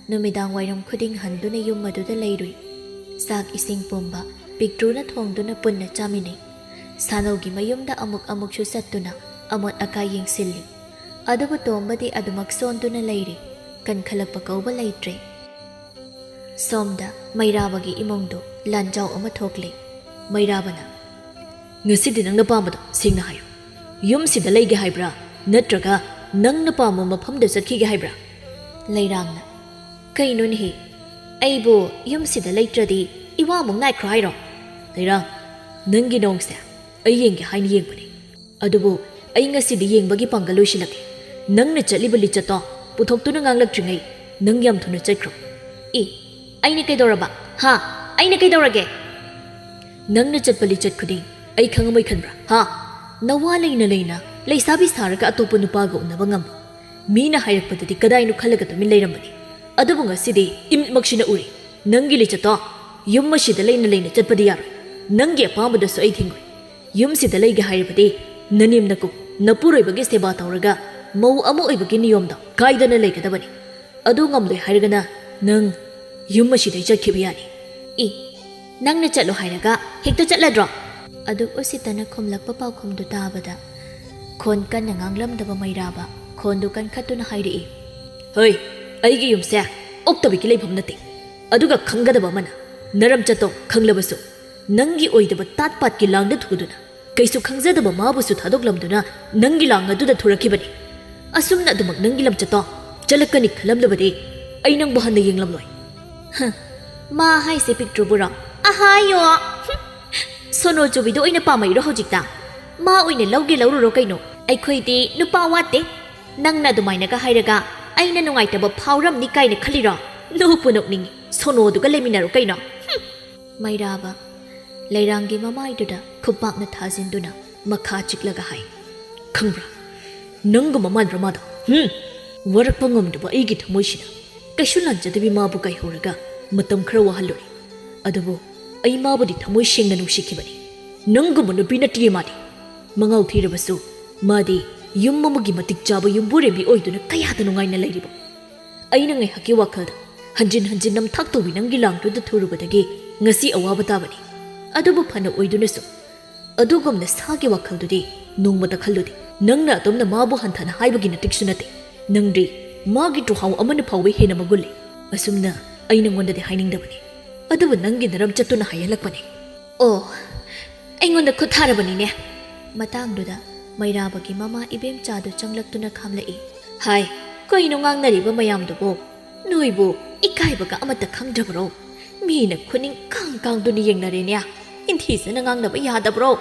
ꯅꯨꯃꯤꯗꯥꯡ ꯋꯥꯏꯔꯝ ꯈꯨꯗꯤꯡ ꯍꯟꯗꯨꯅ ꯌꯨꯝ ꯑꯗꯨꯗ ꯂꯩꯔꯨꯏ ꯆꯥꯛ ꯏꯁꯤꯡ ꯄꯨꯝꯕ ꯄꯤꯛꯇ꯭ꯔꯨꯅ ꯊꯣꯡꯗꯨꯅ ꯄꯨꯟꯅ ꯆꯥꯃꯤꯟꯅꯩ ꯁꯥꯅꯧꯒꯤ ꯃꯌꯨꯝꯗ ꯑꯃꯨꯛꯁꯨ ꯆꯠꯇꯨꯅ ꯑꯃꯣꯠ ꯑꯀꯥꯏ ꯌꯦꯡꯁꯤꯜꯂꯤ ꯑꯗꯨꯕꯨ ꯇꯣꯝꯕꯗꯤ ꯑꯗꯨꯃꯛ ꯁꯣꯟꯗꯨꯅ ꯂꯩꯔꯤ ꯀꯟꯈꯠꯂꯛꯄ ꯀꯧꯕ ꯂꯩꯇ꯭ꯔꯦ ꯁꯣꯝꯗ ꯃꯩꯔꯥꯕꯒꯤ ꯏꯃꯨꯡꯗꯨ ꯂꯥꯟꯖꯥꯎ ꯑꯃ ꯊꯣꯛꯂꯤ ꯃꯩꯔꯥꯕꯅ ꯉꯁꯤꯗꯤ ꯅꯪꯅ ꯄꯥꯝꯕꯗꯣ ꯁꯦꯡꯅ ꯍꯥꯏꯌꯨ ꯌꯨꯝꯁꯤꯗ ꯂꯩꯒꯦ ꯍꯥꯏꯕ꯭ꯔꯥ ꯅꯠꯇ꯭ꯔꯒ ꯅꯪꯅ ꯄꯥꯝꯕ ꯃꯐꯝꯗ ꯆꯠꯈꯤꯒꯦ ꯍꯥꯏꯕ꯭ꯔꯥ ꯂꯩꯔꯥꯡꯅ ꯀꯩꯅꯣꯅꯦꯍꯦ ꯑꯩꯕꯨ ꯌꯨꯝꯁꯤꯗ ꯂꯩꯇ꯭ꯔꯗꯤ 이와ꯃꯨꯛ 나이ꯈ꯭ꯔꯣ ꯍꯥꯏꯔꯣ ꯂꯩꯔꯥꯡ ꯅꯪꯒꯤ ꯅꯣꯡꯁꯦ ꯑꯩ ꯌꯦꯡꯒꯦ ꯍꯥꯏꯅ ꯌꯦꯡꯕꯅꯤ ꯑꯗꯨꯕꯨ ꯑꯩ ꯉꯁꯤꯗꯤ ꯌꯦꯡꯕꯒꯤ ꯄꯥꯡꯒꯜ ꯂꯣꯏꯁꯤꯜꯂꯛꯀꯦ ꯅꯪꯅ ꯆꯠꯂꯤꯕ ꯂꯤꯆꯠꯇꯣ ꯄꯨꯊꯣꯛꯇꯨꯅ ꯉꯥꯡꯂꯛꯇ꯭ꯔꯤꯉꯩ ꯅꯪ ꯌꯥꯝ ꯊꯨꯅ ꯆꯠꯈ꯭ꯔꯣ ꯑꯩꯅ ꯀꯩꯗꯧꯔꯕ ꯑꯩꯅ ꯀꯩꯗꯧꯔꯒꯦ ꯅꯪꯅ ꯆꯠꯄ ꯂꯤꯆꯠ ꯈꯨꯗꯤꯡ ꯑꯩ ꯈꯪꯉꯝꯃꯣꯏ ꯈꯟꯕ꯭ꯔꯥ ꯅꯋꯥ ꯂꯩꯅ ꯂꯩꯁꯥꯕꯤ ꯁꯥꯔꯒ ꯑꯇꯣꯞꯄ ꯅꯨꯄꯥꯒ ꯎꯅꯕ ꯉꯝꯕ ꯃꯤꯅ ꯍꯥꯏꯔꯛꯄꯗꯗꯤ ꯀꯗꯥꯏꯅꯣ ꯈꯜꯂꯒ ꯇꯨꯃꯤꯟ ꯂꯩꯔꯝꯕꯅꯤ ꯑꯗꯨꯕꯨ ꯉꯁꯤꯗꯤ ꯏꯃꯤꯠꯃꯛꯁꯤꯅ ꯎꯔꯤ ꯅꯪꯒꯤ ꯂꯤꯆꯠꯇꯣ ꯌꯨꯝ ꯑꯁꯤꯗ ꯂꯩꯅ ꯆꯠꯄꯗꯤ ꯌꯥꯔꯣꯏ ꯅꯪꯒꯤ ꯑꯄꯥꯝꯕꯗꯁꯨ ꯑꯩ ꯊꯤꯡꯒꯣꯏ ꯌꯨꯝꯁꯤꯗ ꯂꯩꯒꯦ ꯍꯥꯏꯔꯕꯗꯤ ꯅꯅꯦꯝ ꯅꯀꯨ ꯅꯄꯨꯔꯣꯏꯕꯒꯤ ꯁꯦꯕꯥ ꯇꯧꯔꯒ ꯃꯧ ꯑꯃ ꯑꯣꯏꯕꯒꯤ ꯅꯤꯌꯣꯝꯗꯣ ꯀꯥꯏꯗꯅ ꯂꯩꯒꯗꯕꯅꯤ ꯑꯗꯨ ꯉꯝꯂꯣꯏ ꯍꯥꯏꯔꯒꯅ ꯅꯪ ꯌꯨꯝ ꯑꯁꯤꯗꯩ ꯆꯠꯈꯤꯕ ꯌꯥꯅꯤ ꯅꯪꯅ ꯆꯠꯂꯣ ꯍꯥꯏꯔꯒ ꯍꯦꯛꯇ ꯆꯠꯂꯗ꯭ꯔꯣ ꯑꯗꯨꯛ ꯎꯁꯤꯠꯇꯅ ꯈꯨꯝꯂꯛꯄ ꯄꯥꯎꯈꯨꯝꯗꯨ ꯇꯥꯕꯗ ꯈꯣꯟ ꯀꯟꯅ ꯉꯥꯡꯂꯝꯗꯕ ꯃꯩꯔꯥꯕ ꯈꯣꯟꯗꯨ ꯀꯟꯈꯠꯇꯨꯅ ꯍꯥꯏꯔꯛꯏ ꯍꯣꯏ ꯑꯩꯒꯤ ꯌꯨꯝꯁꯦ ꯑꯣꯛꯇꯕꯤꯒꯤ ꯂꯩꯐꯝ ꯅꯠꯇꯦ ꯑꯗꯨꯒ ꯈꯪꯒꯗꯕ ꯑꯃꯅ ꯅꯔꯝ ꯆꯠꯇꯣ ꯈꯪꯂꯕꯁꯨ ꯅꯪꯒꯤ ꯑꯣꯏꯗꯕ ꯇꯥꯠ ꯄꯥꯠꯀꯤ ꯂꯥꯡꯗ ꯊꯨꯗꯨꯅ ꯀꯩꯁꯨ ꯈꯪꯖꯗꯕ ꯃꯥꯕꯨꯁꯨ ꯊꯥꯗꯣꯛꯂꯝꯗꯨꯅ ꯅꯪꯒꯤ ꯂꯥꯡ ꯑꯗꯨꯗ ꯊꯨꯔꯛꯈꯤꯕꯅꯤ ꯑꯁꯨꯝꯅ ꯑꯗꯨꯃꯛ ꯅꯪꯒꯤ ꯂꯝꯆꯠꯇꯣ ꯆꯠꯂꯛꯀꯅꯤ ꯈꯜꯂꯝꯂꯕꯗꯤ ꯑꯩ ꯅꯪꯕꯨ ꯍꯟꯅ ꯌꯦꯡꯂꯝꯂꯣꯏ ꯃꯥ ꯍꯥꯏꯁꯦ ꯄꯤꯛꯇ꯭ꯔꯨꯕꯨꯔꯣ ꯑꯍꯥꯌꯣ ꯁꯣꯅꯣ ꯆꯨꯕꯤꯗꯣ ꯑꯣꯏꯅ ꯄꯥꯝꯃꯩꯔꯣ ꯍꯧꯖꯤꯛꯇ ꯃꯥ ꯑꯣꯏꯅ ꯂꯧꯔꯨꯔꯣ ꯀꯩꯅꯣ ꯑꯩꯈꯣꯏꯗꯤ ꯅꯨꯄꯥ ꯋꯥꯠꯇꯦ ꯅꯪꯅ ꯑꯗꯨꯃꯥꯏꯅꯒ ꯍꯥꯏꯔꯒ ꯑꯩꯅ ꯅꯨꯡꯉꯥꯏꯇꯕ ꯐꯥꯎꯔꯝꯅꯤ ꯀꯥꯏꯅ ꯈꯜꯂꯤꯔꯣ ꯅꯣꯛꯄꯨ ꯅꯣꯛꯅꯤꯡꯉꯤ ꯁꯣꯅꯣꯗꯨꯒ ꯂꯩꯃꯤꯟꯅꯔꯣ ꯀꯩꯅꯣ ꯃꯩꯔꯥꯕ ꯂꯩꯔꯥꯡꯒꯤ ꯃꯃꯥꯏꯗꯨꯗ ꯈꯨꯄꯥꯛꯅ ꯊꯥꯖꯤꯟꯗꯨꯅ ꯃꯈꯥ ꯆꯤꯛꯂꯒ ꯍꯥꯏ ꯈꯪꯕ꯭ꯔꯥ ꯅꯪꯒꯨꯝꯕ ꯃꯥꯟꯕ꯭ꯔꯥ ꯃꯥꯗꯣ ꯋꯥꯔꯛꯄ ꯉꯝꯗꯕ ꯑꯩꯒꯤ ꯊꯃꯣꯏꯁꯤꯅ ꯀꯩꯁꯨ ꯂꯥꯟꯖꯗꯕꯤ ꯃꯥꯕꯨ ꯀꯥꯏꯍꯧꯔꯒ ꯃꯇꯝ ꯈꯔ ꯋꯥꯍꯜꯂꯨꯔꯦ ꯑꯗꯨꯕꯨ ꯑꯩ ꯃꯥꯕꯨꯗꯤ ꯊꯃꯣꯏ ꯁꯦꯡꯅ ꯅꯨꯡꯁꯤꯈꯤꯕꯅꯤ ꯅꯪꯒꯨꯝꯕ ꯅꯨꯄꯤ ꯅꯠꯇꯤꯌꯦ ꯃꯥꯗꯤ ꯃꯉꯥꯎ ꯊꯤꯔꯕꯁꯨ ꯃꯥꯗꯤ ꯌꯨꯝ ꯑꯃꯒꯤ ꯃꯇꯤꯛ ꯆꯥꯕ ꯌꯨꯝꯕꯨꯔꯦꯝꯕꯤ ꯑꯣꯏꯗꯨꯅ ꯀꯌꯥꯗ ꯅꯨꯡꯉꯥꯏꯅ ꯂꯩꯔꯤꯕ ꯑꯩꯅ ꯉꯥꯏꯍꯥꯛꯀꯤ ꯋꯥꯈꯜꯗ ꯍꯟꯖꯤꯟ ꯅꯝꯊꯥꯛ ꯇꯧꯕꯤ ꯅꯪꯒꯤ ꯂꯥꯡꯗꯨꯗ ꯊꯨꯔꯨꯕꯗꯒꯤ ꯉꯁꯤ ꯑꯋꯥꯕ ꯇꯥꯕꯅꯤ ꯑꯗꯨꯕꯨ ꯐꯅ ꯑꯣꯏꯗꯨꯅꯁꯨ ꯑꯗꯨꯒꯨꯝꯅ ꯁꯥꯒꯤ ꯋꯥꯈꯜꯗꯨꯗꯤ ꯅꯣꯡꯃꯇ ꯈꯜꯂꯨꯗꯦ ꯅꯪꯅ ꯑꯗꯣꯝꯅ ꯃꯥꯕꯨ ꯍꯟꯊꯅ ꯍꯥꯏꯕꯒꯤ ꯅꯇꯤꯛꯁꯨ ꯅꯠꯇꯦ ꯅꯪꯗꯤ ꯃꯥꯒꯤ ꯇꯨꯍꯥꯎ ꯑꯃꯅ ꯐꯥꯎꯕ ꯍꯦꯟꯅ ꯃꯒꯨꯟ ꯂꯩ ꯑꯁꯨꯝꯅ ꯑꯩ ꯅꯉꯣꯟꯗꯗꯤ ꯍꯥꯏꯅꯤꯡꯗꯕꯅꯤ ꯑꯗꯨꯕꯨ ꯅꯪꯒꯤ ꯅꯔꯝ ꯆꯠꯇꯨꯅ ꯍꯥꯏꯍꯜꯂꯛꯄꯅꯤ ꯑꯩꯉꯣꯟꯗ ꯈꯨꯠ ꯊꯥꯔꯕꯅꯤꯅꯦ ꯃꯇꯥꯡꯗꯨꯗ ꯃꯩꯔꯥꯕꯒꯤ ꯃꯃꯥ ꯏꯕꯦꯝꯆꯥꯗꯨ ꯆꯪꯂꯛꯇꯨꯅ ꯈꯥꯝꯂꯛꯏ ꯍꯥꯏ ꯀꯩꯅꯣ ꯉꯥꯡꯅꯔꯤꯕ ꯃꯌꯥꯝꯗꯨꯕꯨ ꯅꯣꯏꯕꯨ ꯏꯀꯥꯏꯕꯒ ꯑꯃꯠꯇ ꯈꯪꯗ꯭ꯔꯕ꯭ꯔꯣ ꯃꯤꯅ ꯈꯨꯅꯤꯡ ꯀꯥꯡꯗꯨꯅ ꯌꯦꯡꯅꯔꯦꯅꯦ ꯏꯟꯊꯤꯖꯅ ꯉꯥꯡꯅꯕ ꯌꯥꯗꯕ꯭ꯔꯣ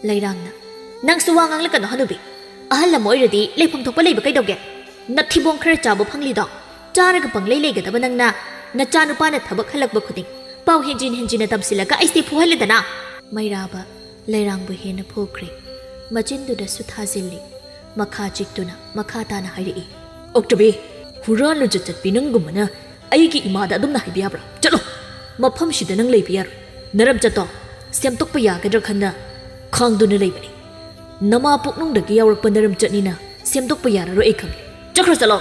ꯂꯩꯔꯥꯡꯅ ꯅꯪꯁꯨ ꯋꯥ ꯉꯥꯡꯂꯛꯀꯅꯣ ꯍꯅꯨꯕꯤ ꯑꯍꯜ ꯑꯃ ꯑꯣꯏꯔꯗꯤ ꯂꯩꯐꯝ ꯊꯣꯛꯄ ꯂꯩꯕ ꯀꯩꯗꯧꯒꯦ नथिबों खर चाबो फंगलीदो चारग पंगले लेगदब नंगना नचानुपाना थबक हलकब खुदिंग पाव हेंजिन तमसिलगा ऐसे फुहलदना मैराबा लेरांगबु हेना फोख्रे मचिंदुदसु थाजिल्ली मखा चिक्तुना मखा ताना हाइरई ओक्टबे हुरानु जचतपि नंगुमना अईगी इमादा अदुमना हाइबियाब्रा चलो मफम सिदा नंग लेबियार नरम चतो सेमतोकप यागद्रा खन्ना खांगदुना लेबनी नमा पोकनुंगदगी यावरकप नरम चटनीना सेमतोकप याररो ए खंगे चक्र चलो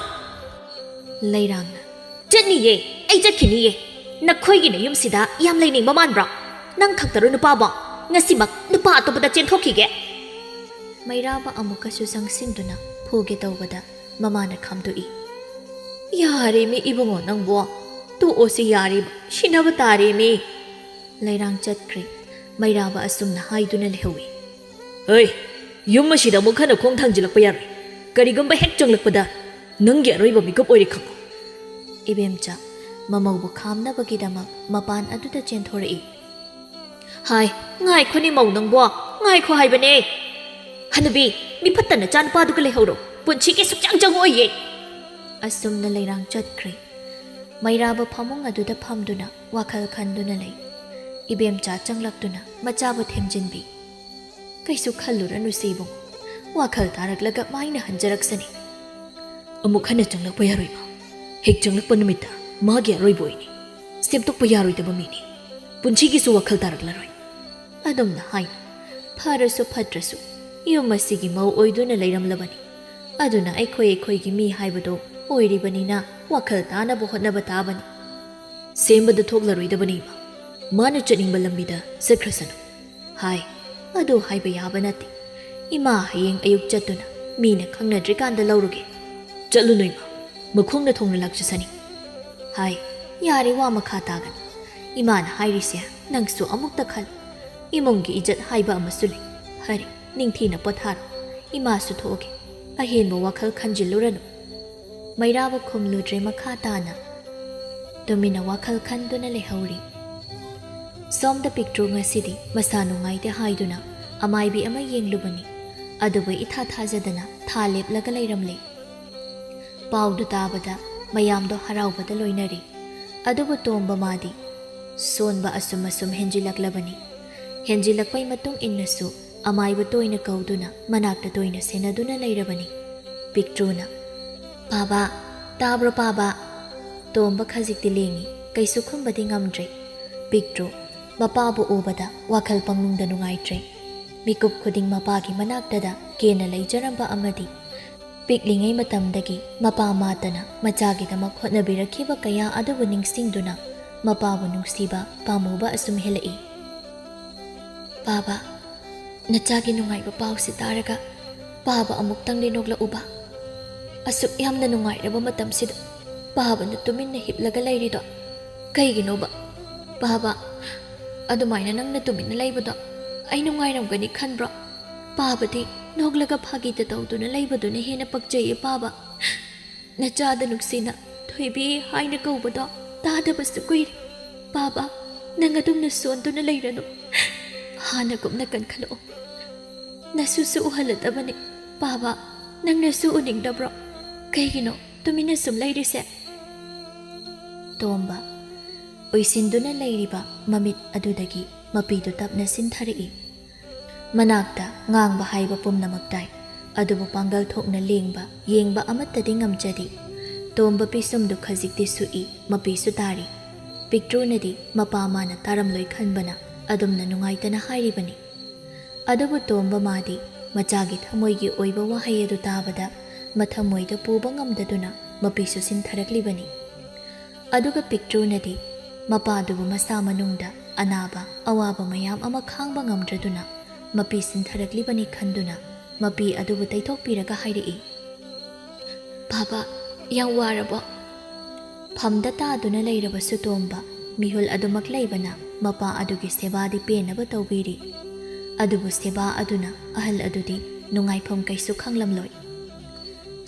लेरांगना चटनीये ऐ चटखिनीये नखोइगिना युमसिदा याम लेनिंगबा मानब्रा नंग खक्तरो नुपाबो ngasimak nupa atopada chenthokige mairaba amukasu sangsinduna phoge tawbada mamana khamdoi yare me ibongo nangbo tu osi yare shinaba tare me lairang chatkre mairaba asumna haiduna lehawi oi yum asida mukhana khong thangjilakpa yare karigumba hek changlakpada nangge aroiba mikup oiri khango ibemcha mamawbu khamnabagi damak mapan aduda chenthorei hai ngai khoni mau nangbo ngai kho hai bane hanabi mi phattana chan pa du kale horo punchi ke sukchang chang oye asumna leirang chatkre mairaba phamung adu da phamduna wakhal khanduna lei ibem cha changlakduna macha bu themjinbi kaisu khalluranu sibu wakhal taraklaga maina hanjaraksani amuk khana changlakpa yaroi ma hek changlakpa numita magi aroi boini semtokpa yaroi da bamini punchi ki su wakhal taraklaroi adumna hain pharasu phatrasu yumasi gi mau oiduna leiramlabani aduna aikhoi gi mi haibado oiribanina wakhal tana bu hotna batabani sembada thoklaroi da bani mana chaning balambida sakrasanu hai adu haiba yabanati ima hayeng ayuk chatuna mina khangnadri kanda lauruge chatlu noima makhongna thongna lakchasani hai yari wa makha tagan iman hairisia nangsu amukta khal imongi ijat haiba amasuli hari ningthina pothar ima su thoge ahenba wakhal khanjiluranu mairaba khumludre makha tana domina wakhal khanduna lehauri somda picture ngasidi masanu ngaide haiduna amaibi ama yenglubani aduba itha thajadana thalep laga leiramle paudu tabada mayamdo haraubada loinari aduba tomba madi sonba asum henjilaklabani henjilakpai matung innasu amaiba toina kauduna manakta toina senaduna leirabani pictruna baba tabro baba tomba khajikti lengi kaisu khumbadi ngamdre pictru mapabu obada wakhal pangnungda nungaitre mikup khuding mapagi manaktada kena leijaramba amadi piklingai matamdagi mapa matana machagi damak hotnabirakhiba kaya adubu ningsingduna mapabu nungsiba pamuba asum helai baba nachagi nungaiba pawsi taraga baba amuktang linogla uba asuk yamna nungairaba matamsida baba na tuminna hiplaga leirido kaiginoba baba adumaina nangna tuminna leibado ai nungairamgani khanbro babadi noglaga phagita tawduna leibaduna hena pakjaye baba nachada nuksina thoibi haina kaubado tadabasu kuiri baba nangadumna sonduna leiranu hana gumna kankhalo nasusu uhaladabani baba nangnasu uningdabro kaigino tumina sum leirise tomba oisinduna leiriba mamit adudagi mapidu tapna sinthari manakta ngangba haiba pumnamaktai adubu pangal thokna lengba yengba amattadi ngamjadi tomba pisumdu khajikti sui mapisu tari pictrunadi mapamana taramloi khanbana adumna nungaitana hairibani adubu tomba madi machagi thamoigi oiba wahai adu tabada mathamoida puba ngamdaduna mapisu sintharaklibani aduga pictrunadi mapadubu masa manungda anaba awaba mayam ama khangba ngamdraduna mapi sintharaklibani khanduna mapi adubu taithokpiraga hairi baba yang warabo phamda taduna leirabasu tomba mihul adumak leibana mapa adugi sebadi penaba tawbiri adubu seba aduna ahal adudi nungaifam kaisu khanglamloi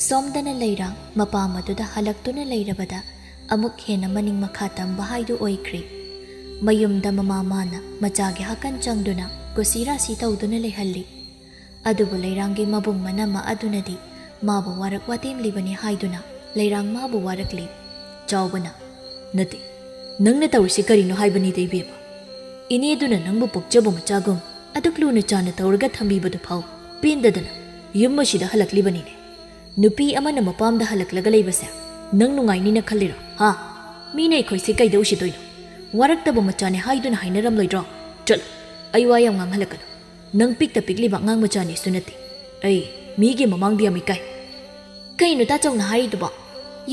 somdana leira mapa maduda halaktuna leirabada amuk hena maning makha tamba haidu oikre mayumda mama mana machagi hakan changduna kusira si tawduna lehalli adubu leirangi mabung manama adunadi ꯃꯥꯕꯨ ꯋꯥꯔꯛ ꯋꯥꯇꯦꯝꯂꯤꯕꯅꯤ ꯍꯥꯏꯗꯨꯅ ꯂꯩꯔꯥꯡ ꯃꯥꯕꯨ ꯋꯥꯔꯛꯂꯤ ꯆꯥꯎꯕꯅ ꯅꯠꯇꯦ ꯅꯪꯅ ꯇꯧꯔꯤꯁꯤ ꯀꯔꯤꯅꯣ ꯍꯥꯏꯕꯅꯤꯗ ꯏꯕꯦꯝꯃ ꯏꯅꯦꯗꯨꯅ ꯅꯪꯕꯨ ꯄꯣꯛꯆꯕ ꯃꯆꯥꯒꯨꯝ ꯑꯗꯨꯛ ꯂꯨꯅ ꯆꯥꯅ ꯇꯧꯔꯒ ꯊꯝꯕꯤꯕꯗꯨ ꯐꯥꯎ ꯄꯦꯟꯗꯗꯅ ꯌꯨꯝ ꯑꯁꯤꯗ ꯍꯜꯂꯛꯂꯤꯕꯅꯤꯅꯦ ꯅꯨꯄꯤ ꯑꯃꯅ ꯃꯄꯥꯝꯗ ꯍꯜꯂꯛꯂꯒ ꯂꯩꯕꯁꯦ ꯅꯪ ꯅꯨꯡꯉꯥꯏꯅꯤꯅ ꯈꯜꯂꯤꯔꯣ ꯍꯥ ꯃꯤꯅ ꯑꯩꯈꯣꯏꯁꯦ ꯀꯩꯗ ꯎꯁꯤꯗꯣꯏꯅꯣ ꯋꯥꯔꯛꯇꯕ ꯃꯆꯥꯅꯦ ꯍꯥꯏꯗꯨꯅ ꯍꯥꯏꯅꯔꯝꯂꯣꯏꯗ꯭ꯔꯣ ꯆꯠꯂꯣ ꯑꯩ ꯋꯥ ꯌꯥꯝ ꯉꯥꯡꯍꯜꯂꯛꯀꯅꯨ ꯅꯪ ꯄꯤꯛꯇ ꯄꯤꯛꯂꯤꯕ ꯑꯉꯥꯡ ꯃꯆꯥꯅꯦꯁꯨ ꯅꯠꯇꯦ ꯑꯩ ꯃꯤꯒꯤ ꯃꯃꯥꯡꯗ ꯌꯥꯝ ꯏꯀꯥꯏ ꯀꯩꯅꯣ ꯇꯥꯆꯧꯅ ꯍꯥꯏꯔꯤꯗꯨꯕꯣ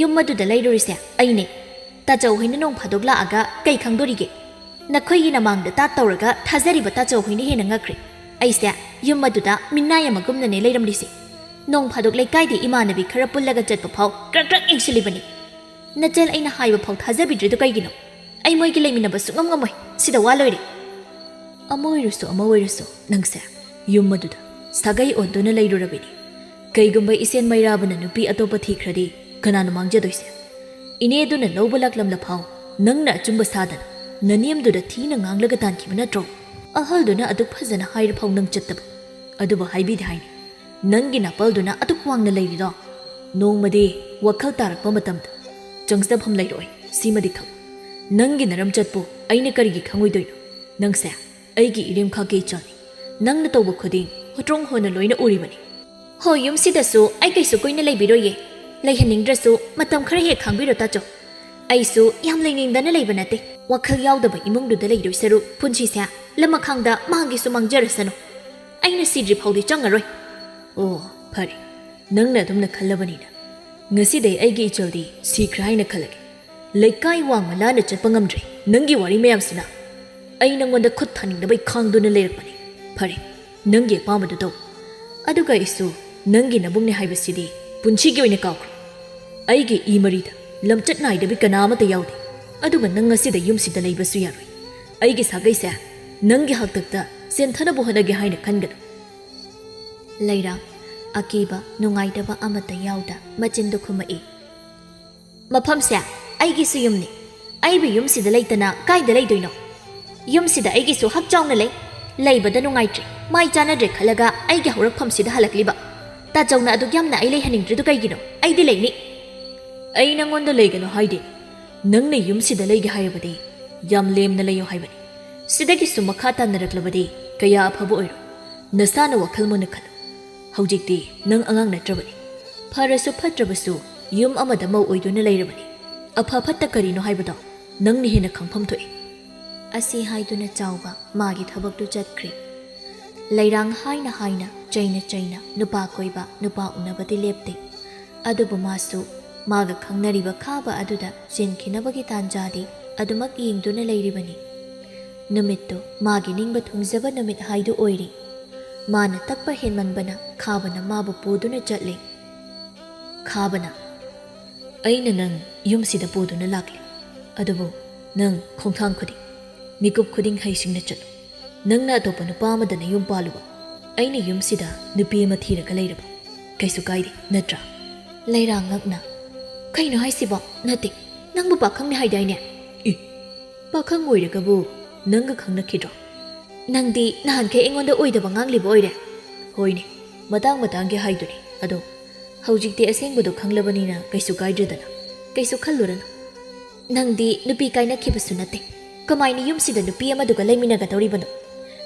ꯌꯨꯝ ꯑꯗꯨꯗ ꯂꯩꯔꯨꯔꯤꯁꯦ ꯑꯩꯅꯦ ꯇꯥꯆꯧ ꯍꯣꯏꯅ ꯅꯣꯡ ꯐꯥꯗꯣꯛ ꯂꯥꯛꯑꯒ ꯀꯩ ꯈꯪꯗꯣꯔꯤꯒꯦ ꯅꯈꯣꯏꯒꯤ ꯅꯃꯥꯡꯗ ꯇꯥꯠ ꯇꯧꯔꯒ ꯊꯥꯖꯔꯤꯕ ꯇꯥꯆꯧ ꯍꯣꯏꯅ ꯍꯦꯟꯅ ꯉꯛꯈ꯭ꯔꯦ ꯑꯩꯁꯦ ꯌꯨꯝ ꯑꯗꯨꯗ ꯃꯤꯅꯥꯏ ꯑꯃꯒꯨꯝꯅꯅꯦ ꯂꯩꯔꯝꯂꯤꯁꯦ ꯅꯣꯡ ꯐꯥꯗꯣꯛ ꯂꯩꯀꯥꯏꯗ ꯏꯃꯥꯟꯅꯕꯤ ꯈꯔ ꯄꯨꯜꯂꯒ ꯆꯠꯄ ꯐꯥꯎ ꯀ꯭ꯔꯛ ꯀ꯭ꯔꯛ ꯌꯦꯡꯁꯤꯜꯂꯤꯕꯅꯤ ꯅꯆꯦꯜ ꯑꯩꯅ ꯍꯥꯏꯕ ꯐꯥꯎ ꯊꯥꯖꯕꯤꯗ꯭ꯔꯤꯗꯨ ꯀꯩꯒꯤꯅꯣ ꯑꯩ ꯃꯣꯏꯒꯤ ꯂꯩꯃꯤꯟꯅꯕ ꯁꯨꯡꯉꯝ ꯉꯝꯃꯣꯏ ꯁꯤꯗ ꯋꯥ ꯂꯣꯏꯔꯦ ꯑꯃ ꯑꯣꯏꯔꯁꯨ ꯅꯪꯁꯦ ꯌꯨꯝ ꯑꯗꯨꯗ ꯁꯥꯒꯩ ꯑꯣꯟꯗꯨꯅ ꯂꯩꯔꯨꯔꯕꯅꯤ ꯀꯩꯒꯨꯝꯕ ꯏꯁꯦꯟ ꯃꯩꯔꯥꯕꯅ ꯅꯨꯄꯤ ꯑꯇꯣꯞꯄ ꯊꯤꯈ꯭ꯔꯗꯤ ꯀꯅꯥꯅ ꯃꯥꯡꯖꯗꯣꯏꯁꯦ ꯏꯅꯦꯗꯨꯅ ꯂꯧꯕ ꯂꯥꯛꯂꯝꯂ ꯐꯥꯎ ꯅꯪꯅ ꯑꯆꯨꯝꯕ ꯁꯥꯗꯅ ꯅꯅꯦꯝꯗꯨꯗ ꯊꯤꯅ ꯉꯥꯡꯂꯒ ꯇꯥꯟꯈꯤꯕ ꯅꯠꯇ꯭ꯔꯣ ꯑꯍꯜꯗꯨꯅ ꯑꯗꯨꯛ ꯐꯖꯅ ꯍꯥꯏꯔ ꯐꯥꯎ ꯅꯪ ꯆꯠꯇꯕ ꯑꯗꯨꯕꯨ ꯍꯥꯏꯕꯤꯗꯦ ꯍꯥꯏꯅꯤ ꯅꯪꯒꯤ ꯅꯥꯄꯜꯗꯨꯅ ꯑꯗꯨꯛ ꯋꯥꯡꯅ ꯂꯩꯔꯤꯗꯣ ꯅꯣꯡꯃꯗꯤ ꯋꯥꯈꯜ ꯇꯥꯔꯛꯄ ꯃꯇꯝꯗ ꯆꯪꯖꯐꯝ ꯂꯩꯔꯣꯏ ꯁꯤꯃꯗꯤ ꯈꯪ ꯅꯪꯒꯤ ꯅꯔꯝꯆꯠꯄꯨ ꯑꯩꯅ ꯀꯔꯤꯒꯤ ꯈꯪꯉꯣꯏꯗꯣꯏꯅꯣ ꯅꯪꯁꯦ ꯑꯩꯒꯤ ꯏꯔꯦꯝꯈꯥꯒꯤ ꯏꯆꯥꯅꯤ ꯅꯪꯅ ꯇꯧꯕ ꯈꯨꯗꯤꯡ ꯍꯣꯇ꯭ꯔꯣꯡ ꯍꯣꯟꯅ ꯂꯣꯏꯅ ꯎꯔꯤꯕꯅꯤ ꯍꯣꯏ ꯌꯨꯝꯁꯤꯗꯁꯨ ꯑꯩ ꯀꯩꯁꯨ ꯀꯨꯏꯅ ꯂꯩꯕꯤꯔꯣꯏꯌꯦ ꯂꯩꯍꯟꯅꯤꯡꯗ꯭ꯔꯁꯨ ꯃꯇꯝ ꯈꯔ ꯍꯦꯛ ꯈꯥꯡꯕꯤꯔꯣ ꯇꯥꯆꯧ ꯑꯩꯁꯨ ꯌꯥꯝ ꯂꯩꯅꯤꯡꯗꯅ ꯂꯩꯕ ꯅꯠꯇꯦ ꯋꯥꯈꯜ ꯌꯥꯎꯗꯕ ꯏꯃꯨꯡꯗꯨꯗ ꯂꯩꯗꯣꯏ ꯁꯔꯨꯛ ꯄꯨꯟꯁꯤꯁꯦ ꯂꯃꯈꯥꯡꯗ ꯃꯥꯡꯒꯤꯁꯨ ꯃꯥꯡꯖꯔꯁꯅꯨ ꯑꯩꯅ ꯁꯤꯗ꯭ꯔꯤ ꯐꯥꯎꯗꯤ ꯆꯪꯉꯔꯣꯏ ꯑꯣ ꯐꯔꯦ ꯅꯪꯅ ꯑꯗꯨꯝꯅ ꯈꯜꯂꯕꯅꯤꯅ ꯉꯁꯤꯗꯩ ꯑꯩꯒꯤ ꯏꯆꯜꯗꯤ ꯁꯤꯈ꯭ꯔ ꯍꯥꯏꯅ ꯈꯜꯂꯒꯦ ꯂꯩꯀꯥꯏ ꯋꯥꯡꯃ ꯂꯥꯟꯅ ꯆꯠꯄ ꯉꯝꯗ꯭ꯔꯦ ꯅꯪꯒꯤ ꯋꯥꯔꯤ ꯃꯌꯥꯝꯁꯤꯅ ꯑꯩ ꯅꯪꯉꯣꯟꯗ ꯈꯨꯠ ꯊꯥꯅꯤꯡꯗꯕꯩ ꯈꯥꯡꯗꯨꯅ ꯂꯩꯔꯛꯄꯅꯤ ꯐꯔꯦ ꯅꯪꯒꯤ ꯑꯄꯥꯝꯕꯗꯨ ꯇꯧ ꯑꯗꯨꯒ ꯑꯩꯁꯨ ꯅꯪꯒꯤ ꯅꯕꯨꯡꯅꯦ ꯍꯥꯏꯕꯁꯤꯗꯤ ꯄꯨꯟꯁꯤꯒꯤ ꯑꯣꯏꯅ ꯀꯥꯎꯈ꯭ꯔꯦ ꯑꯩꯒꯤ ꯏ ꯃꯔꯤꯗ ꯂꯝꯆꯠ ꯅꯥꯏꯗꯕꯤ ꯀꯅꯥ ꯑꯃꯠꯇ ꯌꯥꯎꯗꯦ ꯑꯗꯨꯒ ꯅꯪ ꯉꯁꯤꯗ ꯌꯨꯝꯁꯤꯗ ꯂꯩꯕꯁꯨ ꯌꯥꯔꯣꯏ ꯑꯩꯒꯤ ꯁꯥꯒꯩꯁꯦ ꯅꯪꯒꯤ ꯍꯥꯛꯇꯛꯇ ꯆꯦꯟꯊꯅꯕ ꯍꯣꯠꯅꯒꯦ ꯍꯥꯏꯅ ꯈꯟꯒꯅꯨ ꯂꯩꯔꯥꯡ ꯑꯀꯤꯕ ꯅꯨꯡꯉꯥꯏꯇꯕ ꯑꯃꯠꯇ ꯌꯥꯎꯗ ꯃꯆꯤꯟꯗꯨ ꯈꯨꯝꯃꯛꯏ ꯃꯐꯝꯁꯦ ꯑꯩꯒꯤꯁꯨ ꯌꯨꯝꯅꯤ ꯑꯩꯕꯨ ꯌꯨꯝꯁꯤꯗ ꯂꯩꯇꯅ ꯀꯥꯏꯗ ꯂꯩꯗꯣꯏꯅꯣ ꯌꯨꯝꯁꯤꯗ ꯑꯩꯒꯤꯁꯨ ꯍꯛ ꯆꯥꯎꯅ ꯂꯩꯕꯗ ꯅꯨꯡꯉꯥꯏꯇ꯭ꯔꯦ ꯃꯥꯏ ꯆꯥꯟꯅꯗ꯭ꯔꯦ ꯈꯜꯂꯒ ꯑꯩꯒꯤ ꯍꯧꯔꯛꯐꯝꯁꯤꯗ ꯍꯜꯂꯛꯂꯤꯕ ꯇꯥꯆꯧꯅ ꯑꯗꯨꯛ ꯌꯥꯝꯅ ꯑꯩ ꯂꯩꯍꯟꯅꯤꯡꯗ꯭ꯔꯤꯗꯨ ꯀꯩꯒꯤꯅೋ ꯑꯩꯗꯤ ꯂꯩꯅꯤ ꯑꯩ ꯅꯪꯉꯣꯟꯗ ꯂꯩꯒꯅꯨ ꯍꯥꯏꯗꯦ ꯅꯪꯅ ꯌꯨꯝꯁꯤꯗ ꯂꯩꯒꯦ ꯍꯥꯏꯔꯕꯗꯤ ꯌꯥꯝ ꯂꯦꯝꯅ ꯂꯩꯌꯣ ꯍꯥꯏꯕꯅꯤ ꯁꯤꯗꯒꯤꯁꯨ ꯃꯈꯥ ꯇꯥꯟꯅꯔꯛꯂꯕꯗꯤ ꯀꯌꯥ ꯑꯐꯕ ꯑꯣꯏꯔꯣꯏ ꯅꯁꯥꯅ ꯋꯥꯈꯜ ꯃꯨꯟꯅ ꯈꯜꯂꯨ ꯍꯧꯖꯤꯛꯇꯤ ꯅꯪ ꯑꯉꯥꯡ ꯅꯠꯇ꯭ꯔꯕꯅꯤ ꯐꯔꯁꯨ ꯐꯠꯇ꯭ꯔꯕꯁꯨ ꯌꯨꯝ ꯑꯃꯗ ꯃꯧ ꯑꯣꯏꯗꯨꯅ ꯂꯩꯔꯕꯅꯤ ꯑꯐ ꯐꯠꯇ ꯀꯔꯤꯅꯣ ꯍꯥꯏꯕꯗꯣ ꯅꯪꯅ ꯍꯦꯟꯅ ꯈꯪꯐꯝ ꯊꯣꯛꯏ ꯑꯁꯤ ꯍꯥꯏꯗꯨꯅ ꯆꯥꯎꯕ ꯃꯥꯒꯤ ꯊꯕꯛꯇꯨ ꯆꯠꯈ꯭ꯔꯦ ꯂꯩꯔꯥꯡ ꯍꯥꯏꯅ ꯆꯩꯅ ꯅꯨꯄꯥ ꯀꯣꯏꯕ ꯅꯨꯄꯥ ꯎꯅꯕꯗꯤ ꯂꯦꯞꯇꯦ ꯑꯗꯨꯕꯨ ꯃꯥꯁꯨ ꯃꯥꯒ ꯈꯪꯅꯔꯤꯕ ꯈꯥꯕ ꯑꯗꯨꯗ ꯆꯦꯟꯈꯤꯅꯕꯒꯤ ꯇꯥꯟꯖꯥꯗꯤ ꯑꯗꯨꯃꯛ ꯌꯦꯡꯗꯨꯅ ꯂꯩꯔꯤꯕꯅꯤ ꯅꯨꯃꯤꯠꯇꯨ ꯃꯥꯒꯤ ꯅꯤꯡꯕ ꯊꯨꯡꯖꯕ ꯅꯨꯃꯤꯠ ꯍꯥꯏꯗꯨ ꯑꯣꯏꯔꯤ ꯃꯥꯅ ꯇꯛꯄ ꯍꯦꯟꯃꯟꯕꯅ ꯈꯥꯕꯅ ꯃꯥꯕꯨ ꯄꯨꯗꯨꯅ ꯆꯠꯂꯤ ꯈꯥꯕꯅ ꯑꯩꯅ ꯅꯪ ꯌꯨꯝꯁꯤꯗ ꯄꯨꯗꯨꯅ ꯂꯥꯛꯂꯤ ꯑꯗꯨꯕꯨ ꯅꯪ ꯈꯣꯡꯊꯥꯡ ꯈꯨꯗꯤꯡ ꯃꯤꯀꯨꯞ ꯈꯨꯗꯤꯡ ꯍꯩꯁꯤꯡꯅ ꯆꯠꯂꯨ ꯅꯪꯅ ꯑꯇꯣꯞꯄ ꯅꯨꯄꯥ ꯑꯃꯗꯅ ꯌꯨꯝ ꯄꯥꯜꯂꯨꯕ ꯑꯩꯅ ꯌꯨꯝꯁꯤꯗ ꯅꯨꯄꯤ ꯑꯃ ꯊꯤꯔꯒ ꯂꯩꯔꯕ ꯀꯩꯁꯨ ꯀꯥꯏꯗꯦ ꯅꯠꯇ꯭ꯔꯥ ꯂꯩꯔꯥꯡ ꯉꯛꯅ ꯀꯩꯅꯣ ꯍꯥꯏꯁꯤꯕꯣ ꯅꯠꯇꯦ ꯅꯪꯕꯨ ꯄꯥꯈꯪꯅꯤ ꯍꯥꯏꯗꯥꯏꯅꯦ ꯄꯥꯈꯪ ꯑꯣꯏꯔꯒꯕꯨ ꯅꯪꯒ ꯈꯪꯅꯈꯤꯗ꯭ꯔꯣ ꯅꯪꯗꯤ ꯅꯍꯥꯟꯈꯩ ꯑꯩꯉꯣꯟꯗ ꯑꯣꯏꯗꯕ ꯉꯥꯡꯂꯤꯕ ꯑꯣꯏꯔꯦ ꯍꯣꯏꯅꯦ ꯃꯇꯥꯡꯒꯤ ꯍꯥꯏꯗꯨꯅꯤ ꯑꯗꯣ ꯍꯧꯖꯤꯛꯇꯤ ꯑꯁꯦꯡꯕꯗꯣ ꯈꯪꯂꯕꯅꯤꯅ ꯀꯩꯁꯨ ꯀꯥꯏꯗ꯭ꯔꯦꯗꯅ ꯀꯩꯁꯨ ꯈꯜꯂꯨꯔꯅꯨ ꯅꯪꯗꯤ ꯅꯨꯄꯤ ꯀꯥꯏꯅꯈꯤꯕꯁꯨ ꯅꯠꯇꯦ ꯀꯃꯥꯏꯅ ꯌꯨꯝꯁꯤꯗ ꯅꯨꯄꯤ ꯑꯃꯗꯨꯒ ꯂꯩꯃꯤꯟꯅꯒꯗꯧꯔꯤꯕꯅꯣ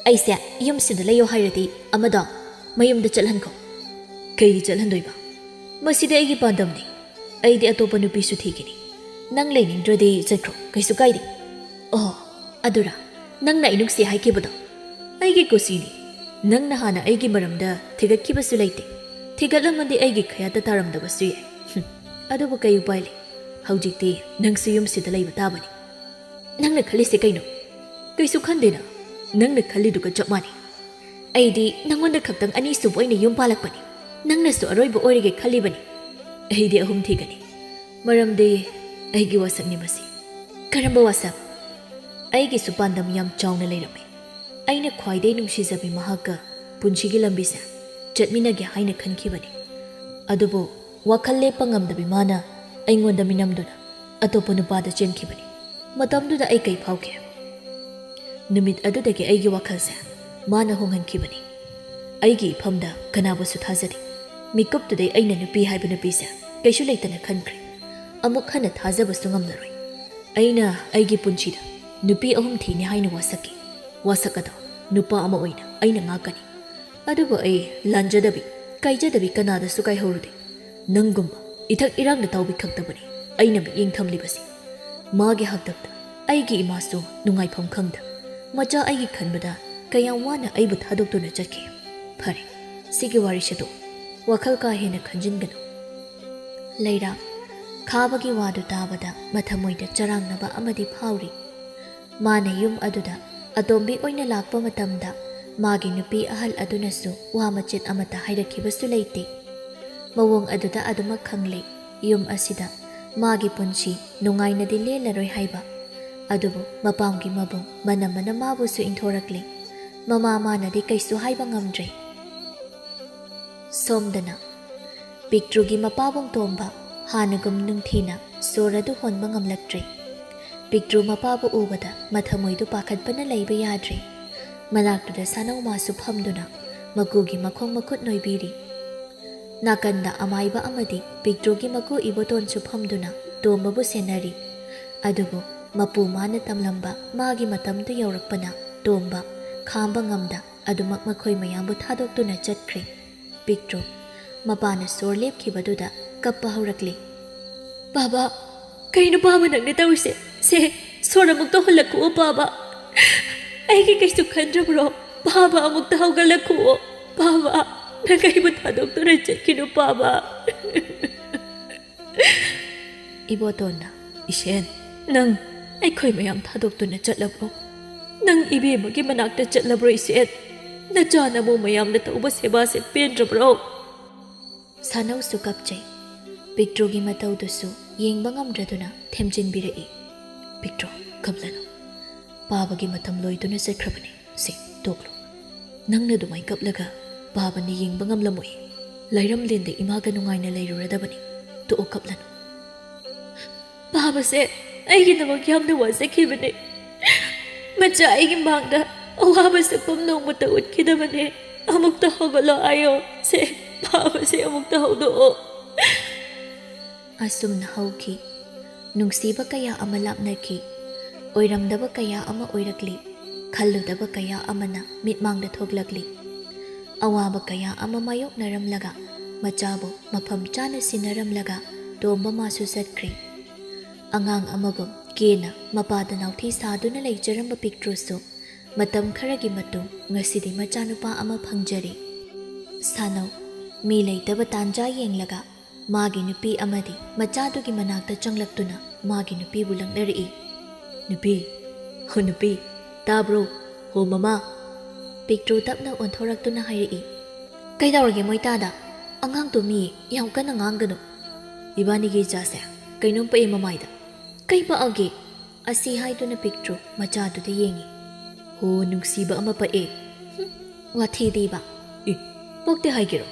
ꯑꯩꯁꯦ ꯌꯨꯝꯁꯤꯗ ꯂꯩꯌꯣ ꯍꯥꯏꯔꯗꯤ ꯑꯃꯗꯣ ꯃꯌꯨꯝꯗ ꯆꯠꯍꯟꯈꯣ ꯀꯩꯒꯤ ꯆꯠꯍꯟꯗꯣꯏꯕ ꯃꯁꯤꯗꯤ ꯑꯩꯒꯤ ꯄꯥꯟꯗꯝꯅꯤ ꯑꯩꯗꯤ ꯑꯇꯣꯞꯄ ꯅꯨꯄꯤꯁꯨ ꯊꯤꯒꯅꯤ ꯅꯪ ꯂꯩꯅꯤꯡꯗ꯭ꯔꯗꯤ ꯆꯠꯈ꯭ꯔꯣ ꯀꯩꯁꯨ ꯀꯥꯏꯗꯦ ꯑꯣ ꯑꯗꯨꯔꯥ ꯅꯪꯅ ꯑꯩ ꯅꯨꯡꯁꯤ ꯍꯥꯏꯈꯤꯕꯗꯣ ꯑꯩꯒꯤ ꯀꯨꯁꯤꯅꯤ ꯅꯪꯅ ꯍꯥꯟꯅ ꯑꯩꯒꯤ ꯃꯔꯝꯗ ꯊꯤꯒꯠꯈꯤꯕꯁꯨ ꯂꯩꯇꯦ ꯊꯤꯒꯠꯂꯝꯃꯗꯤ ꯑꯩꯒꯤ ꯈꯌꯥꯠꯇ ꯇꯥꯔꯝꯗꯕꯁꯨ ꯌꯥꯏ ꯑꯗꯨꯕꯨ ꯀꯩ ꯎꯄꯥꯏ ꯂꯩ ꯍꯧꯖꯤꯛꯇꯤ ꯅꯪꯁꯨ ꯌꯨꯝꯁꯤꯗ ꯂꯩꯕ ꯇꯥꯕꯅꯤ ꯅꯪꯅ ꯈꯜꯂꯤꯁꯦ ꯀꯩꯅꯣ ꯀꯩꯁꯨ ꯈꯟꯗꯦꯅ ꯅꯪꯅ ꯈꯜꯂꯤꯗꯨꯒ ꯆꯞ ꯃꯥꯟꯅꯩ ꯑꯩꯗꯤ ꯅꯪꯉꯣꯟꯗ ꯈꯛꯇꯪ ꯑꯅꯤꯁꯨꯕ ꯑꯣꯏꯅ ꯌꯨꯝ ꯄꯥꯜꯂꯛꯄꯅꯤ ꯅꯪꯅꯁꯨ ꯑꯔꯣꯏꯕ ꯑꯣꯏꯔꯒꯦ ꯈꯜꯂꯤꯕꯅꯤ ꯑꯩꯗꯤ ꯑꯍꯨꯝ ꯊꯤꯒꯅꯤ ꯃꯔꯝꯗꯤ ꯑꯩꯒꯤ ꯋꯥꯁꯛꯅꯤ ꯃꯁꯤ ꯀꯔꯝꯕ ꯋꯥꯁꯛ ꯑꯩꯒꯤꯁꯨ ꯄꯥꯟꯗꯝ ꯌꯥꯝ ꯆꯥꯎꯅ ꯂꯩꯔꯝꯃꯤ ꯑꯩꯅ ꯈ꯭ꯋꯥꯏꯗꯒꯤ ꯅꯨꯡꯁꯤꯖꯕꯤ ꯃꯍꯥꯛꯀ ꯄꯨꯟꯁꯤꯒꯤ ꯂꯝꯕꯤꯁꯦ ꯆꯠꯃꯤꯟꯅꯒꯦ ꯍꯥꯏꯅ ꯈꯟꯈꯤꯕꯅꯤ ꯑꯗꯨꯕꯨ ꯋꯥꯈꯜ ꯂꯦꯞꯄ ꯉꯝꯗꯕꯤ ꯃꯥꯅ ꯑꯩꯉꯣꯟꯗ ꯃꯤꯅꯝꯗꯨꯅ ꯑꯇꯣꯞꯄ ꯅꯨꯄꯥꯗ ꯆꯦꯟꯈꯤꯕꯅꯤ ꯃꯇꯝꯗꯨꯗ ꯑꯩ ꯀꯩ ꯐꯥꯎꯈꯤ ꯅꯨꯃꯤꯠ ꯑꯗꯨꯗꯒꯤ ꯑꯩꯒꯤ ꯋꯥꯈꯜꯁꯦ ꯃꯥꯅ ꯍꯣꯡꯍꯟꯈꯤꯕꯅꯤ ꯑꯩꯒꯤ ꯏꯐꯝꯗ ꯀꯅꯥꯕꯨꯁꯨ ꯊꯥꯖꯗꯦ ꯃꯤꯀꯨꯞꯇꯨꯗꯩ ꯑꯩꯅ ꯅꯨꯄꯤ ꯍꯥꯏꯕ ꯅꯨꯄꯤꯁꯦ ꯀꯩꯁꯨ ꯂꯩꯇꯅ ꯈꯟꯈ꯭ꯔꯦ ꯑꯃꯨꯛ ꯍꯟꯅ ꯊꯥꯖꯕꯁꯨ ꯉꯝꯂꯔꯣꯏ ꯑꯩꯅ ꯑꯩꯒꯤ ꯄꯨꯟꯁꯤꯗ ꯅꯨꯄꯤ 3 ꯊꯤꯅꯤ ꯍꯥꯏꯅ ꯋꯥꯁꯛꯈꯤ ꯋꯥꯁꯛ ꯑꯗꯣ ꯅꯨꯄꯥ ꯑꯃ ꯑꯣꯏꯅ ꯑꯩꯅ ꯉꯥꯛꯀꯅꯤ ꯑꯗꯨꯕꯨ ꯑꯩ ꯂꯥꯟꯖꯗꯕꯤ ꯀꯥꯏꯖꯗꯕꯤ ꯀꯅꯥꯗꯁꯨ ꯀꯥꯏꯍꯧꯔꯨꯗꯦ ꯅꯪꯒꯨꯝꯕ ꯏꯊꯛ ꯏꯔꯥꯡꯗ ꯇꯥꯎꯕꯤ ꯈꯛꯇꯕꯅꯤ ꯑꯩꯅ ꯃꯤꯠꯌꯦꯡ ꯊꯝꯂꯤꯕꯁꯤ ꯃꯥꯒꯤ ꯍꯛꯇꯛꯇ ꯑꯩꯒꯤ ꯏꯃꯥꯁꯨ ꯅꯨꯡꯉꯥꯏꯐꯝ ꯈꯪꯗ ꯃꯆꯥ ꯑꯩꯒꯤ ꯈꯟꯕꯗ ꯀꯌꯥꯝ ꯋꯥꯅ ꯑꯩꯕꯨ ꯊꯥꯗꯣꯛꯇꯨꯅ ꯆꯠꯈꯤ ꯐꯔꯦ ꯁꯤꯒꯤ ꯋꯥꯔꯤꯁꯤꯗꯣ ꯋꯥꯈꯜ ꯀꯥ ꯍꯦꯟꯅ ꯈꯟꯖꯤꯟꯒꯅꯨ ꯂꯩꯔꯥꯛ ꯈꯥꯕꯒꯤ ꯋꯥꯗꯨ ꯇꯥꯕꯗ ꯃꯊꯃꯣꯏꯗ ꯆꯔꯥꯡꯅꯕ ꯑꯃꯗꯤ ꯐꯥꯎꯔꯤ ꯃꯥꯅ ꯌꯨꯝ ꯑꯗꯨꯗ ꯑꯇꯣꯝꯕꯤ ꯑꯣꯏꯅ ꯂꯥꯛꯄ ꯃꯇꯝꯗ ꯃꯥꯒꯤ ꯅꯨꯄꯤ ꯑꯍꯜ ꯑꯗꯨꯅꯁꯨ ꯋꯥ ꯃꯆꯦꯠ ꯑꯃꯠꯇ ꯍꯥꯏꯔꯛꯈꯤꯕꯁꯨ ꯂꯩꯇꯦ ꯃꯑꯣꯡ ꯑꯗꯨꯗ ꯑꯗꯨꯃꯛ ꯈꯪꯂꯦ ꯌꯨꯝ ꯑꯁꯤꯗ ꯃꯥꯒꯤ ꯄꯨꯟꯁꯤ ꯅꯨꯡꯉꯥꯏꯅꯗꯤ ꯂꯦꯜꯂꯔꯣꯏ ꯍꯥꯏꯕ ꯑꯗꯨꯕꯨ ꯃꯄꯥꯝꯒꯤ ꯃꯕꯨꯡ ꯃꯅꯝꯃꯅ ꯃꯥꯕꯨꯁꯨ ꯏꯟꯊꯣꯔꯛꯂꯦ ꯃꯃꯥ ꯃꯥꯅꯗꯤ ꯀꯩꯁꯨ ꯍꯥꯏꯕ ꯉꯝꯗ꯭ꯔꯦ ꯁꯣꯝꯗꯅ ꯄꯤꯛꯇ꯭ꯔꯨꯒꯤ ꯃꯄꯥꯕꯨꯡ ꯇꯣꯝꯕ ꯍꯥꯟꯅꯒꯨꯝ ꯅꯨꯡꯊꯤꯅ ꯁꯣꯔ ꯑꯗꯨ ꯍꯣꯟꯕ ꯉꯝꯂꯛꯇ꯭ꯔꯦ ꯄꯤꯛꯇ꯭ꯔꯨ ꯃꯄꯥꯕꯨ ꯎꯕꯗ ꯃꯊꯃꯣꯏꯗꯨ ꯄꯥꯈꯠꯄꯅ ꯂꯩꯕ ꯌꯥꯗ꯭ꯔꯦ ꯃꯅꯥꯛꯇꯨꯗ ꯁꯥꯅꯧ ꯃꯥꯁꯨ ꯐꯝꯗꯨꯅ ꯃꯀꯨꯒꯤ ꯃꯈꯣꯡ ꯃꯈꯨꯠ ꯅꯣꯏꯕꯤꯔꯤ ꯅꯥꯀꯟꯗ ꯑꯃꯥꯏꯕ ꯑꯃꯗꯤ ꯄꯤꯛꯇ꯭ꯔꯨꯒꯤ ꯃꯀꯨ ꯏꯕꯣꯇꯣꯟꯁꯨ ꯐꯝꯗꯨꯅ ꯇꯣꯝꯕꯕꯨ ꯁꯦꯟꯅꯔꯤ ꯑꯗꯨꯕꯨ ꯃꯄꯨ ꯃꯥꯅ ꯇꯝꯂꯝꯕ ꯃꯥꯒꯤ ꯃꯇꯝꯗꯨ ꯌꯧꯔꯛꯄꯅ ꯇꯣꯝꯕ ꯈꯥꯝꯕ ꯉꯝꯗ ꯑꯗꯨꯃꯛ ꯃꯈꯣꯏ ꯃꯌꯥꯝꯕꯨ ꯊꯥꯗꯣꯛꯇꯨꯅ ꯆꯠꯈ꯭ꯔꯦ ꯄꯤꯛꯇ꯭ꯔꯨ ꯃꯄꯥꯅ ꯁꯣꯔ ꯂꯦꯞꯈꯤꯕꯗꯨꯗ ꯀꯞꯄ ꯍꯧꯔꯛꯂꯤ ꯕꯥꯕꯥ ꯀꯩꯅꯣ ꯕꯥꯕꯥ ꯅꯪꯅ ꯇꯧꯔꯤꯁꯦ ꯁꯦ ꯁꯣꯔ ꯑꯃꯨꯛꯇ ꯍꯣꯜꯂꯛꯈꯨꯑꯣ ꯕꯥꯕꯥ ꯑꯩꯒꯤ ꯀꯩꯁꯨ ꯈꯟꯗ꯭ꯔꯕ꯭ꯔꯣ ꯕꯥꯕꯥ ꯑꯃꯨꯛꯇ ꯍꯧꯒꯠꯂꯛꯈꯨꯑꯣ ꯕꯥꯕꯥ ꯅꯪ ꯑꯩꯕꯨ ꯊꯥꯗꯣꯛꯇꯨꯅ ꯆꯠꯈꯤꯅꯨ ꯕꯥꯕꯥ ꯏꯕꯣꯇꯣꯟꯅ ꯏꯁꯦꯟ ꯅꯪ ꯑꯩꯈꯣꯏ ꯃꯌꯥꯝ ꯊꯥꯗꯣꯛꯇꯨꯅ ꯆꯠꯂꯕ꯭ꯔꯣ ꯅꯪ ꯏꯕꯦꯝꯃꯒꯤ ꯃꯅꯥꯛꯇ ꯆꯠꯂꯕ꯭ꯔꯣ ꯏꯁꯦꯟ ꯅꯆꯥꯅꯕꯨ ꯃꯌꯥꯝꯅ ꯇꯧꯕ ꯁꯦꯕꯥꯁꯦ ꯄꯦꯟꯗ꯭ꯔꯕ꯭ꯔꯣ ꯁꯥꯅꯧꯁꯨ ꯀꯞꯆꯩ ꯄꯤꯛꯇ꯭ꯔꯨꯒꯤ ꯃꯇꯧꯗꯨꯁꯨ ꯌꯦꯡꯕ ꯉꯝꯗ꯭ꯔꯗꯨꯅ ꯊꯦꯝꯖꯤꯟꯕꯤꯔꯛꯏ ꯄꯤꯛꯇ꯭ꯔꯨ ꯀꯞꯂꯅꯨ ꯕꯥꯕꯥꯒꯤ ꯃꯇꯝ ꯂꯣꯏꯗꯨꯅ ꯆꯠꯈ꯭ꯔꯕꯅꯤ ꯁꯤ ꯇꯣꯛꯂꯣ ꯅꯪꯅ ꯑꯗꯨꯃꯥꯏꯅ ꯀꯞꯂꯒ ꯕꯥꯕꯥꯅ ꯌꯦꯡꯕ ꯉꯝꯂꯝꯃꯣꯏ ꯂꯩꯔꯝꯂꯦꯟꯗ ꯏꯃꯥꯒ ꯅꯨꯡꯉꯥꯏꯅ ꯂꯩꯔꯨꯔꯗꯕꯅꯤ ꯇꯣꯛꯑꯣ ꯀꯞꯂꯅꯨ ꯕꯥꯕꯥꯁꯦ ꯑꯩꯒꯤꯗꯃꯛ ꯌꯥꯝꯅ ꯋꯥꯖꯈꯤꯕꯅꯦ ꯃꯆꯥ ꯑꯩꯒꯤ ꯃꯥꯡꯗ ꯑꯋꯥꯕ ꯁꯛꯐꯝ ꯅꯣꯡꯃꯇ ꯎꯠꯈꯤꯗꯕꯅꯦ ꯑꯃꯨꯛꯇ ꯍꯧꯒꯠꯂꯣ ꯍꯥꯏꯌꯣ ꯁꯦ ꯕꯥꯕꯥꯁꯦ ꯑꯃꯨꯛꯇ ꯍꯧꯗꯣꯛꯑꯣ ꯑꯁꯨꯝꯅ ꯍꯧꯈꯤ ꯅꯨꯡꯁꯤꯕ ꯀꯌꯥ ꯑꯃ ꯂꯥꯞꯅꯈꯤ ꯑꯣꯏꯔꯝꯗꯕ ꯀꯌꯥ ꯑꯃ ꯑꯣꯏꯔꯛꯂꯤ ꯈꯜꯂꯨꯗꯕ ꯀꯌꯥ ꯑꯃꯅ ꯃꯤꯠꯃꯥꯡꯗ ꯊꯣꯛꯂꯛꯂꯤ ꯑꯋꯥꯕ ꯀꯌꯥ ꯑꯃ ꯃꯥꯌꯣꯛꯅꯔꯝꯂꯒ ꯃꯆꯥꯕꯨ ꯃꯐꯝ ꯆꯥꯅ ꯁꯤꯟꯅꯔꯝꯂꯒ ꯇꯣꯝꯕ ꯃꯥꯁꯨ ꯆꯠꯈ꯭ꯔꯦ ꯑꯉꯥꯡ ꯑꯃꯒꯨꯝ ꯀꯦꯅ ꯃꯄꯥꯗ ꯅꯥꯎꯊꯤ ꯁꯥꯗꯨꯅ ꯂꯩꯖꯔꯝꯕ ꯄꯤꯛꯇ꯭ꯔꯨꯁꯨ ꯃꯇꯝ ꯈꯔꯒꯤ ꯃꯇꯨꯡ ꯉꯁꯤꯗꯤ ꯃꯆꯥꯅꯨꯄꯥ ꯑꯃ ꯐꯪꯖꯔꯤ ꯁꯥꯅꯧ ꯃꯤ ꯂꯩꯇꯕ ꯇꯥꯟꯖꯥ ꯌꯦꯡꯂꯒ ꯃꯥꯒꯤ ꯅꯨꯄꯤ ꯑꯃꯗꯤ ꯃꯆꯥꯗꯨꯒꯤ ꯃꯅꯥꯛꯇ ꯆꯪꯂꯛꯇꯨꯅ ꯃꯥꯒꯤ ꯅꯨꯄꯤꯕꯨ ꯂꯛꯅꯔꯛꯏ ꯅꯨꯄꯤ ꯍꯣ ꯅꯨꯄꯤ ꯇꯥꯕ꯭ꯔꯣ ꯍꯣ ꯃꯃꯥ ꯄꯤꯛꯇ꯭ꯔꯨ ꯇꯞꯅ ꯑꯣꯟꯊꯣꯔꯛꯇꯨꯅ ꯍꯥꯏꯔꯛꯏ ꯀꯩꯗꯧꯔꯒꯦ ꯃꯣꯏꯇꯥꯗ ꯑꯉꯥꯡ ꯇꯨꯝꯃꯤꯌꯦ ꯌꯥꯝ ꯀꯟꯅ ꯉꯥꯡꯒꯅꯨ ꯏꯕꯥꯅꯤꯒꯤ ꯏꯆꯥꯁꯦ ꯀꯩꯅꯣꯝ ꯄꯛꯏ ꯃꯃꯥꯏꯗ ꯀꯩ ꯄꯛꯑꯒꯦ ꯑꯁꯤ ꯍꯥꯏꯗꯨꯅ ꯄꯤꯛꯇ꯭ꯔꯨ ꯃꯆꯥꯗꯨꯗ ꯌꯦꯡꯉꯤ ꯍꯣ ꯅꯨꯡꯁꯤꯕ ꯑꯃ ꯄꯛꯑꯦ ꯋꯥꯊꯤꯗꯤꯕ ꯄꯛꯇꯦ ꯍꯥꯏꯒꯦꯔꯣ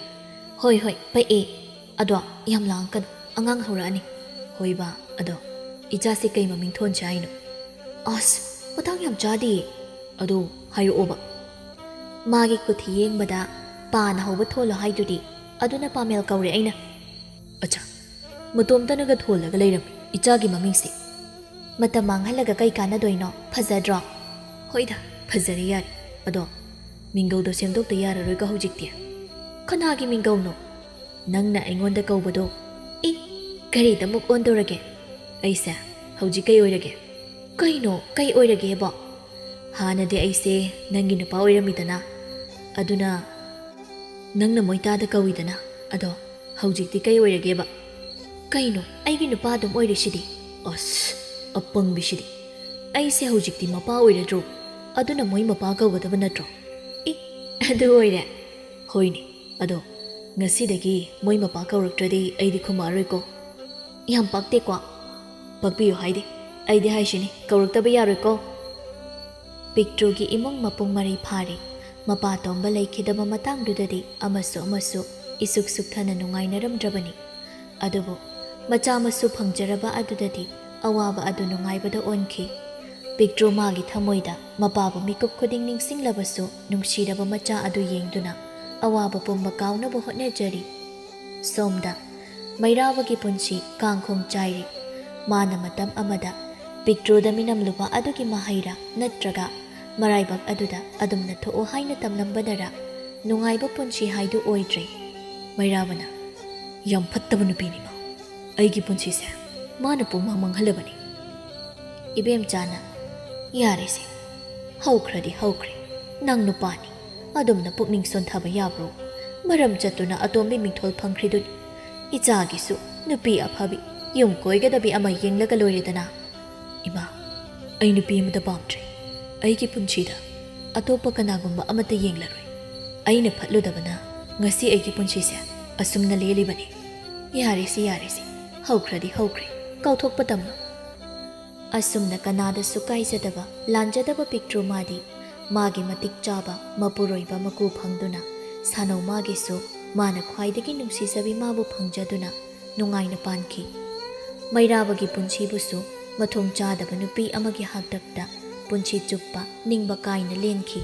ꯍꯣꯏ ꯍꯣꯏ ꯄꯛꯑꯦ ꯑꯗꯣ ꯌꯥꯝ ꯂꯥꯡꯀꯅꯨ ꯑꯉꯥꯡ ꯍꯧꯔꯛꯑꯅꯤ ꯍꯣꯏꯕ ꯑꯗꯣ ꯏꯆꯥꯁꯦ ꯀꯩ ꯃꯃꯤꯡ ꯊꯣꯟꯁꯦ ꯍꯥꯏꯅꯣ ꯑꯁ ꯃꯇꯥꯡ ꯌꯥꯝ ꯆꯥꯗꯦ ꯑꯗꯣ ꯍꯥꯏꯔꯛꯑꯣꯕ ꯃꯥꯒꯤ ꯈꯨꯊꯤ ꯌꯦꯡꯕꯗ ꯄꯥꯅ ꯍꯧꯕ ꯊꯣꯜꯂꯣ ꯍꯥꯏꯗꯨꯗꯤ ꯑꯗꯨꯅ ꯄꯥꯃꯦꯜ ꯀꯧꯔꯦ ꯑꯩꯅ ꯑꯆꯥ ꯃꯇꯣꯝꯇꯅꯒ ꯊꯣꯜꯂꯒ ꯂꯩꯔꯝꯃꯤ ꯏꯆꯥꯒꯤ ꯃꯃꯤꯡꯁꯦ ꯃꯇꯝ ꯃꯥꯡꯍꯜꯂꯒ ꯀꯩ ꯀꯥꯟꯅꯗꯣꯏꯅꯣ ꯐꯖꯗ꯭ꯔꯣ ꯍꯣꯏꯗ ꯐꯖꯔꯦ ꯌꯥꯔꯦ ꯑꯗꯣ ꯃꯤꯡꯒꯧꯗꯣ ꯁꯦꯝꯗꯣꯛꯇ ꯌꯥꯔꯔꯣꯏꯀꯣ ꯍꯧꯖꯤꯛꯇꯤ ꯀꯅꯥꯒꯤ ꯃꯤꯡꯒꯧꯅꯣ ꯅꯪꯅ ꯑꯩꯉꯣꯟꯗ ꯀꯧꯕꯗꯣ ꯀꯔꯤꯗ ꯑꯃꯨꯛ ꯑꯣꯟꯗꯧꯔꯒꯦ ꯑꯩꯁꯦ ꯍꯧꯖꯤꯛ ꯀꯩ ꯑꯣꯏꯔꯒꯦ ꯀꯩꯅꯣ ꯀꯩ ꯑꯣꯏꯔꯒꯦꯕꯣ ꯍꯥꯟꯅꯗꯤ ꯑꯩꯁꯦ ꯅꯪꯒꯤ ꯅꯨꯄꯥ ꯑꯣꯏꯔꯝꯃꯤꯗꯅ ꯑꯗꯨꯅ ꯅꯪꯅ ꯃꯣꯏꯇꯥꯗ ꯀꯧꯏꯗꯅ ꯑꯗꯣ ꯍꯧꯖꯤꯛꯇꯤ ꯀꯩ ꯑꯣꯏꯔꯒꯦꯕ ꯀꯩꯅꯣ ꯑꯩꯒꯤ ꯅꯨꯄꯥ ꯑꯗꯨꯝ ꯑꯣꯏꯔꯤꯁꯤꯗꯤ ꯑꯁ ꯑꯄꯪꯕꯤꯁꯤꯗꯤ ꯑꯩꯁꯦ ꯍꯧꯖꯤꯛꯇꯤ ꯃꯄꯥ ꯑꯣꯏꯔꯗ꯭ꯔꯣ ꯑꯗꯨꯅ ꯃꯣꯏ ꯃꯄꯥ ꯀꯧꯒꯗꯕ ꯅꯠꯇ꯭ꯔꯣ ꯑꯗꯨ ꯑꯣꯏꯔꯦ ꯍꯣꯏꯅꯦ ꯑꯗꯣ ꯉꯁꯤꯗꯒꯤ ꯃꯣꯏ ꯃꯄꯥ ꯀꯧꯔꯛꯇ꯭ꯔꯗꯤ ꯑꯩꯗꯤ ꯈꯨꯝꯃꯛꯑꯔꯣꯏꯀꯣ ꯌꯥꯝ ꯄꯛꯇꯦꯀꯣ ꯄꯛꯄꯤꯌꯨ ꯍꯥꯏꯗꯤ ꯑꯩꯗꯤ ꯍꯥꯏꯁꯤꯅꯤ ꯀꯧꯔꯛꯇꯕ ꯌꯥꯔꯣꯏꯀꯣ ꯄꯤꯛꯇ꯭ꯔꯨꯒꯤ ꯏꯃꯨꯡ ꯃꯄꯨꯡ ꯃꯔꯩ ꯐꯥꯔꯤ ꯃꯄꯥ ꯇꯣꯝꯕ ꯂꯩꯈꯤꯗꯕ ꯃꯇꯥꯡꯗꯨꯗꯗꯤ ꯑꯃꯁꯨ ꯏꯁꯨꯛ ꯁꯨꯛꯊꯅ ꯅꯨꯡꯉꯥꯏꯅꯔꯝꯗ꯭ꯔꯕꯅꯤ ꯑꯗꯨꯕꯨ ꯃꯆꯥ ꯃꯁꯨ ꯐꯪꯖꯔꯕ ꯑꯗꯨꯗꯗꯤ ꯑꯋꯥꯕ ꯑꯗꯨ ꯅꯨꯡꯉꯥꯏꯕꯗ ꯑꯣꯟꯈꯤ ꯄꯤꯛꯇ꯭ꯔꯨ ꯃꯥꯒꯤ ꯊꯃꯣꯏꯗ ꯃꯄꯥꯕꯨ ꯃꯤꯀꯨꯞ ꯈꯨꯗꯤꯡ ꯅꯤꯡꯁꯤꯡꯂꯕꯁꯨ ꯅꯨꯡꯁꯤꯔꯕ ꯃꯆꯥ ꯑꯗꯨ ꯌꯦꯡꯗꯨꯅ ꯑꯋꯥꯕ ꯄꯨꯝꯕ ꯀꯥꯎꯅꯕ ꯍꯣꯠꯅꯖꯔꯤ ꯁꯣꯝꯗ ꯃꯩꯔꯥꯕꯒꯤ ꯄꯨꯟꯁꯤ ꯀꯥꯡꯈꯣꯡ ꯆꯥꯏꯔꯤ ꯃꯥꯅ ꯃꯇꯝ ꯑꯃꯗ ꯄꯤꯛꯇ꯭ꯔꯨꯗ ꯃꯤꯅꯝꯂꯨꯕ ꯑꯗꯨꯒꯤ ꯃꯍꯩꯔꯥ ꯅꯠꯇ꯭ꯔꯒ ꯃꯔꯥꯏꯕꯛ ꯑꯗꯨꯗ ꯑꯗꯨꯝꯅ ꯊꯣꯛꯎ ꯍꯥꯏꯅ ꯇꯝꯂꯝꯕꯅꯔꯥ ꯅꯨꯡꯉꯥꯏꯕ ꯄꯨꯟꯁꯤ ꯍꯥꯏꯗꯨ ꯑꯣꯏꯗ꯭ꯔꯦ ꯃꯩꯔꯥꯕꯅ ꯌꯥꯝ ꯐꯠꯇꯕ ꯅꯨꯄꯤꯅꯤ ꯃꯥ ꯑꯩꯒꯤ ꯄꯨꯟꯁꯤꯁꯦ ꯃꯥꯅ ꯄꯨꯡꯃꯥꯡ ꯃꯥꯡꯍꯜꯂꯕꯅꯤ ꯏꯕꯦꯝꯆꯥꯅ ꯌꯥꯔꯦꯁꯦ ꯍꯧꯈ꯭ꯔꯗꯤ ꯍꯧꯈ꯭ꯔꯦ ꯅꯪ ꯅꯨꯄꯥꯅꯤ ꯑꯗꯨꯝꯅ ꯄꯨꯛꯅꯤꯡ ꯁꯣꯟꯊꯕ ꯌꯥꯕ꯭ꯔꯣ ꯃꯔꯝ ꯆꯠꯇꯨꯅ ꯑꯇꯣꯝꯕꯤ ꯃꯤꯡꯊꯣꯜ ꯐꯪꯈ꯭ꯔꯤꯗꯨꯅꯤ ꯏꯆꯥꯒꯤꯁꯨ ꯅꯨꯄꯤ ꯑꯐꯕꯤ ꯌꯨꯝ ꯀꯣꯏꯒꯗꯕꯤ ꯑꯃ ꯌꯦꯡꯂꯒ ꯂꯣꯏꯔꯦꯗꯅ ꯏꯃꯥ ꯑꯩ ꯅꯨꯄꯤ ꯑꯃꯗ ꯄꯥꯝꯗ꯭ꯔꯦ ꯑꯩꯒꯤ ꯄꯨꯟꯁꯤꯗ ꯑꯇꯣꯞꯄ ꯀꯅꯥꯒꯨꯝꯕ ꯑꯃꯠꯇ ꯌꯦꯡꯂꯔꯣꯏ ꯑꯩꯅ ꯐꯠꯂꯨꯗꯕꯅ ꯉꯁꯤ ꯑꯩꯒꯤ ꯄꯨꯟꯁꯤꯁꯦ ꯑꯁꯨꯝꯅ ꯂꯦꯜꯂꯤꯕꯅꯤ ꯌꯥꯔꯦꯁꯦ ꯍꯧꯈ꯭ꯔꯗꯤ ꯍꯧꯈ꯭ꯔꯦ ꯀꯥꯎꯊꯣꯛꯄ ꯇꯝꯃꯨ ꯑꯁꯨꯝꯅ ꯀꯅꯥꯗꯁꯨ ꯀꯥꯏꯖꯗꯕ ꯂꯥꯟꯖꯗꯕ ꯄꯤꯛꯇ꯭ꯔꯨ ꯃꯥꯗꯤ ꯃꯥꯒꯤ ꯃꯇꯤꯛ ꯆꯥꯕ ꯃꯄꯨꯔꯣꯏꯕ ꯃꯀꯨ ꯐꯪꯗꯨꯅ ꯁꯥꯅꯧ ꯃꯥꯒꯤꯁꯨ ꯃꯥꯅ ꯈ꯭ꯋꯥꯏꯗꯒꯤ ꯅꯨꯡꯁꯤꯖꯕꯤ ꯃꯥꯕꯨ ꯐꯪꯖꯗꯨꯅ ꯅꯨꯡꯉꯥꯏꯅ ꯄꯥꯟꯈꯤ ꯃꯩꯔꯥꯕꯒꯤ ꯄꯨꯟꯁꯤꯕꯨꯁꯨ ꯃꯊꯣꯡ ꯆꯥꯗꯕ ꯅꯨꯄꯤ ꯑꯃꯒꯤ ꯍꯥꯛꯇꯛꯇ ꯄꯨꯟꯁꯤ ꯆꯨꯞꯄ ꯅꯤꯡꯕ ꯀꯥꯏꯅ ꯂꯦꯟꯈꯤ